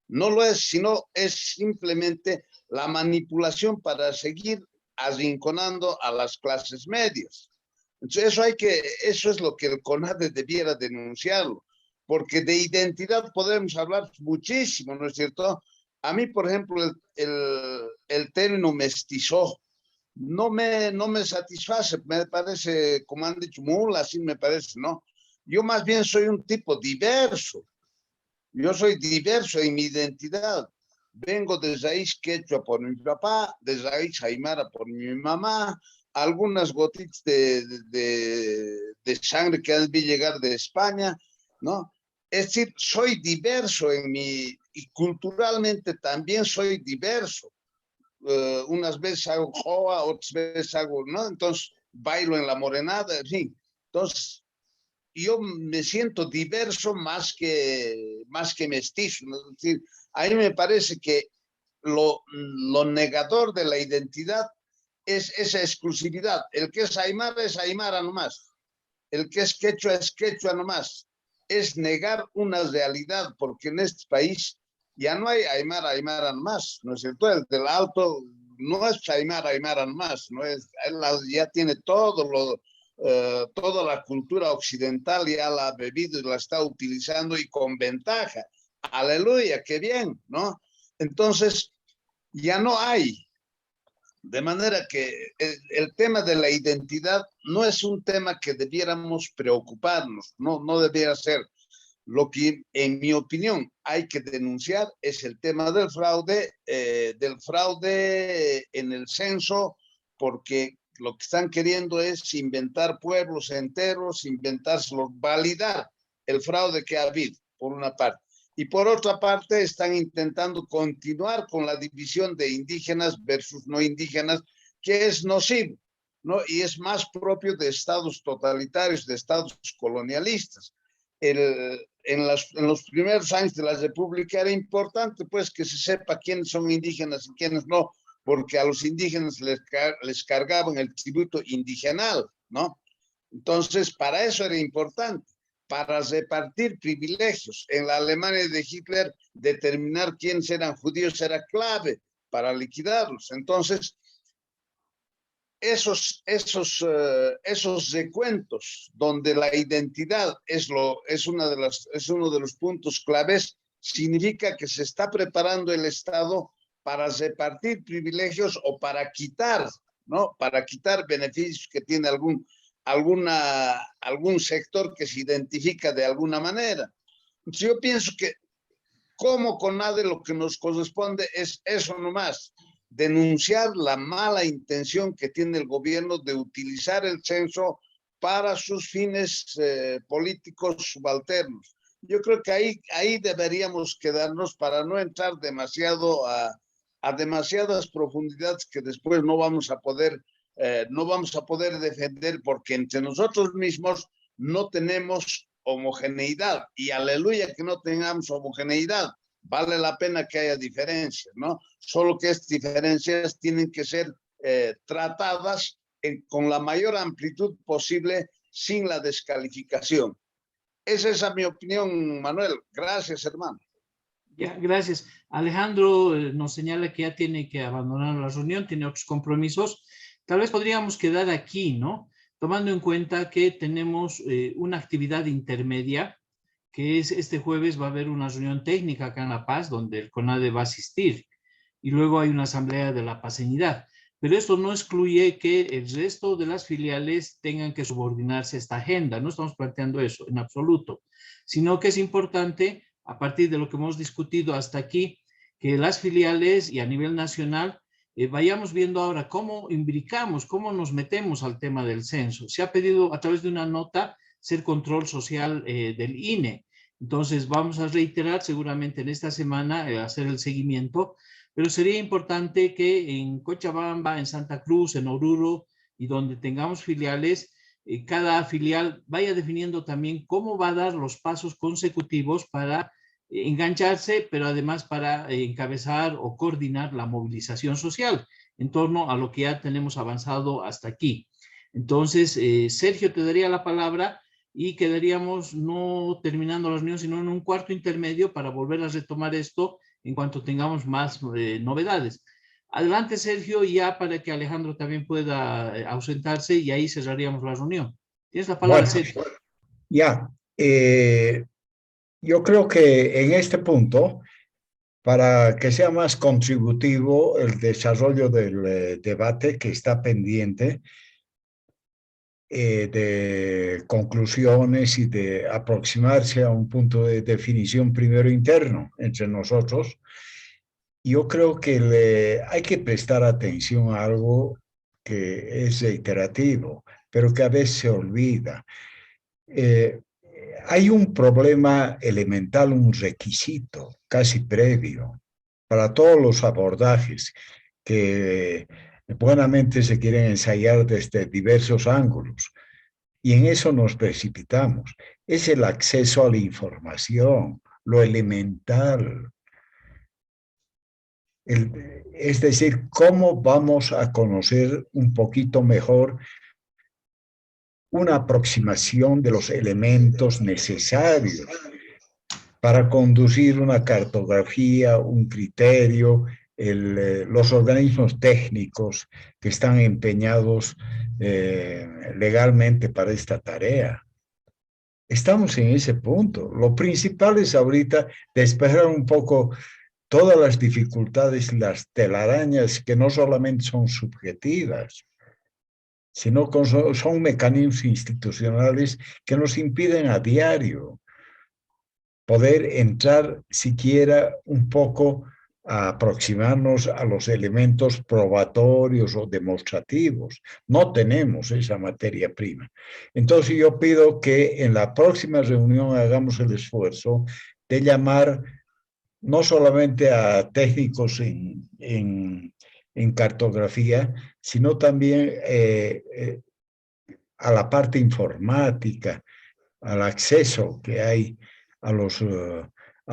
No lo es, sino es simplemente la manipulación para seguir arrinconando a las clases medias. Entonces eso es lo que el CONADE debiera denunciarlo, porque de identidad podemos hablar muchísimo, ¿no es cierto? A mí, por ejemplo, el término mestizo no me satisface, me parece, como han dicho, mula, así me parece, ¿no? Yo más bien soy un tipo diverso. Yo soy diverso en mi identidad. Vengo de raíz quechua por mi papá, de raíz aymara por mi mamá, algunas gotitas de sangre que han de llegar de España, ¿no? Es decir, soy diverso y culturalmente también soy diverso. Unas veces hago joa, otras veces hago, ¿no? Entonces bailo en la morenada, en fin. Entonces, yo me siento diverso más que mestizo, ¿no? Es decir, a mí me parece que lo negador de la identidad es esa exclusividad. El que es aymara nomás. El que es quechua nomás. Es negar una realidad, porque en este país ya no hay aymara nomás, ¿no es cierto? El del Alto no es aymara nomás, no es, ya tiene toda la cultura occidental, ya la ha bebido y la está utilizando y con ventaja. Aleluya, qué bien, ¿no? Entonces, ya no hay. De manera que el tema de la identidad no es un tema que debiéramos preocuparnos, no debiera ser. Lo que, en mi opinión, hay que denunciar es el tema del fraude en el censo, porque lo que están queriendo es inventar pueblos enteros, inventárselos, validar el fraude que ha habido, por una parte. Y por otra parte, están intentando continuar con la división de indígenas versus no indígenas, que es nocivo, ¿no? Y es más propio de estados totalitarios, de estados colonialistas. En los primeros años de la República era importante, pues, que se sepa quiénes son indígenas y quiénes no, porque a los indígenas les cargaban el tributo indigenal, ¿no? Entonces, para eso era importante. Para repartir privilegios. En la Alemania de Hitler, determinar quiénes eran judíos era clave para liquidarlos. Entonces, esos recuentos donde la identidad es uno de los puntos claves, significa que se está preparando el Estado para repartir privilegios o para quitar, ¿no? Para quitar beneficios que tiene algún sector que se identifica de alguna manera. Entonces yo pienso que como CONADE lo que nos corresponde es eso nomás, denunciar la mala intención que tiene el gobierno de utilizar el censo para sus fines políticos subalternos. Yo creo que ahí deberíamos quedarnos para no entrar demasiado a demasiadas profundidades que después no vamos a poder defender, porque entre nosotros mismos no tenemos homogeneidad, y aleluya que no tengamos homogeneidad, vale la pena que haya diferencias, ¿no? Solo que estas diferencias tienen que ser tratadas con la mayor amplitud posible, sin la descalificación. Esa es mi opinión, Manuel. Gracias, hermano. Ya, gracias. Alejandro nos señala que ya tiene que abandonar la reunión, tiene otros compromisos. Tal vez podríamos quedar aquí, ¿no? Tomando en cuenta que tenemos una actividad intermedia, que es este jueves va a haber una reunión técnica acá en La Paz, donde el CONADE va a asistir, y luego hay una asamblea de la paceñidad. Pero esto no excluye que el resto de las filiales tengan que subordinarse a esta agenda. No estamos planteando eso en absoluto, sino que es importante, a partir de lo que hemos discutido hasta aquí, que las filiales y a nivel nacional vayamos viendo ahora cómo imbricamos, cómo nos metemos al tema del censo. Se ha pedido a través de una nota ser control social del INE. Entonces vamos a reiterar seguramente en esta semana hacer el seguimiento, pero sería importante que en Cochabamba, en Santa Cruz, en Oruro y donde tengamos filiales, cada filial vaya definiendo también cómo va a dar los pasos consecutivos para engancharse, pero además para encabezar o coordinar la movilización social en torno a lo que ya tenemos avanzado hasta aquí. Entonces, Sergio, te daría la palabra y quedaríamos no terminando la reunión, sino en un cuarto intermedio para volver a retomar esto en cuanto tengamos más novedades. Adelante, Sergio, ya para que Alejandro también pueda ausentarse y ahí cerraríamos la reunión. Tienes la palabra, Bueno, Sergio. ya. Yo creo que en este punto, para que sea más contributivo el desarrollo del debate que está pendiente, de conclusiones y de aproximarse a un punto de definición primero interno entre nosotros, yo creo que hay que prestar atención a algo que es reiterativo, pero que a veces se olvida. Hay un problema elemental, un requisito casi previo para todos los abordajes que buenamente se quieren ensayar desde diversos ángulos. Y en eso nos precipitamos. Es el acceso a la información, lo elemental. Es decir, cómo vamos a conocer un poquito mejor una aproximación de los elementos necesarios para conducir una cartografía, un criterio, los organismos técnicos que están empeñados legalmente para esta tarea. Estamos en ese punto. Lo principal es ahorita despejar un poco todas las dificultades, las telarañas que no solamente son subjetivas, sino que son mecanismos institucionales que nos impiden a diario poder entrar siquiera un poco a aproximarnos a los elementos probatorios o demostrativos. No tenemos esa materia prima. Entonces yo pido que en la próxima reunión hagamos el esfuerzo de llamar no solamente a técnicos en cartografía, sino también a la parte informática, al acceso que hay a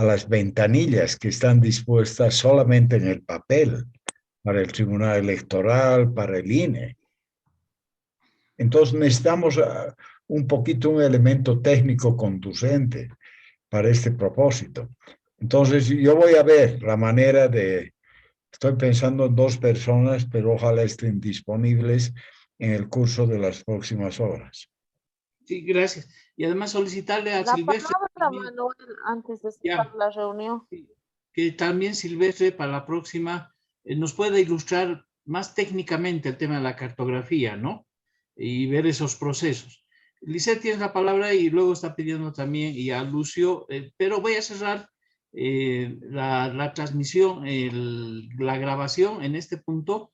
las ventanillas que están dispuestas solamente en el papel para el Tribunal Electoral, para el INE. Entonces necesitamos un poquito un elemento técnico conducente para este propósito. Entonces yo voy a ver la manera de, estoy pensando en 2 personas, pero ojalá estén disponibles en el curso de las próximas horas. Sí, gracias. Y además solicitarle a Silvestre Palabra, Manuel, antes de cerrar la reunión. que también Silvestre para la próxima nos pueda ilustrar más técnicamente el tema de la cartografía, ¿no? Y ver esos procesos. Lisette, tienes la palabra y luego está pidiendo también y a Lucio, pero voy a cerrar la transmisión, la grabación en este punto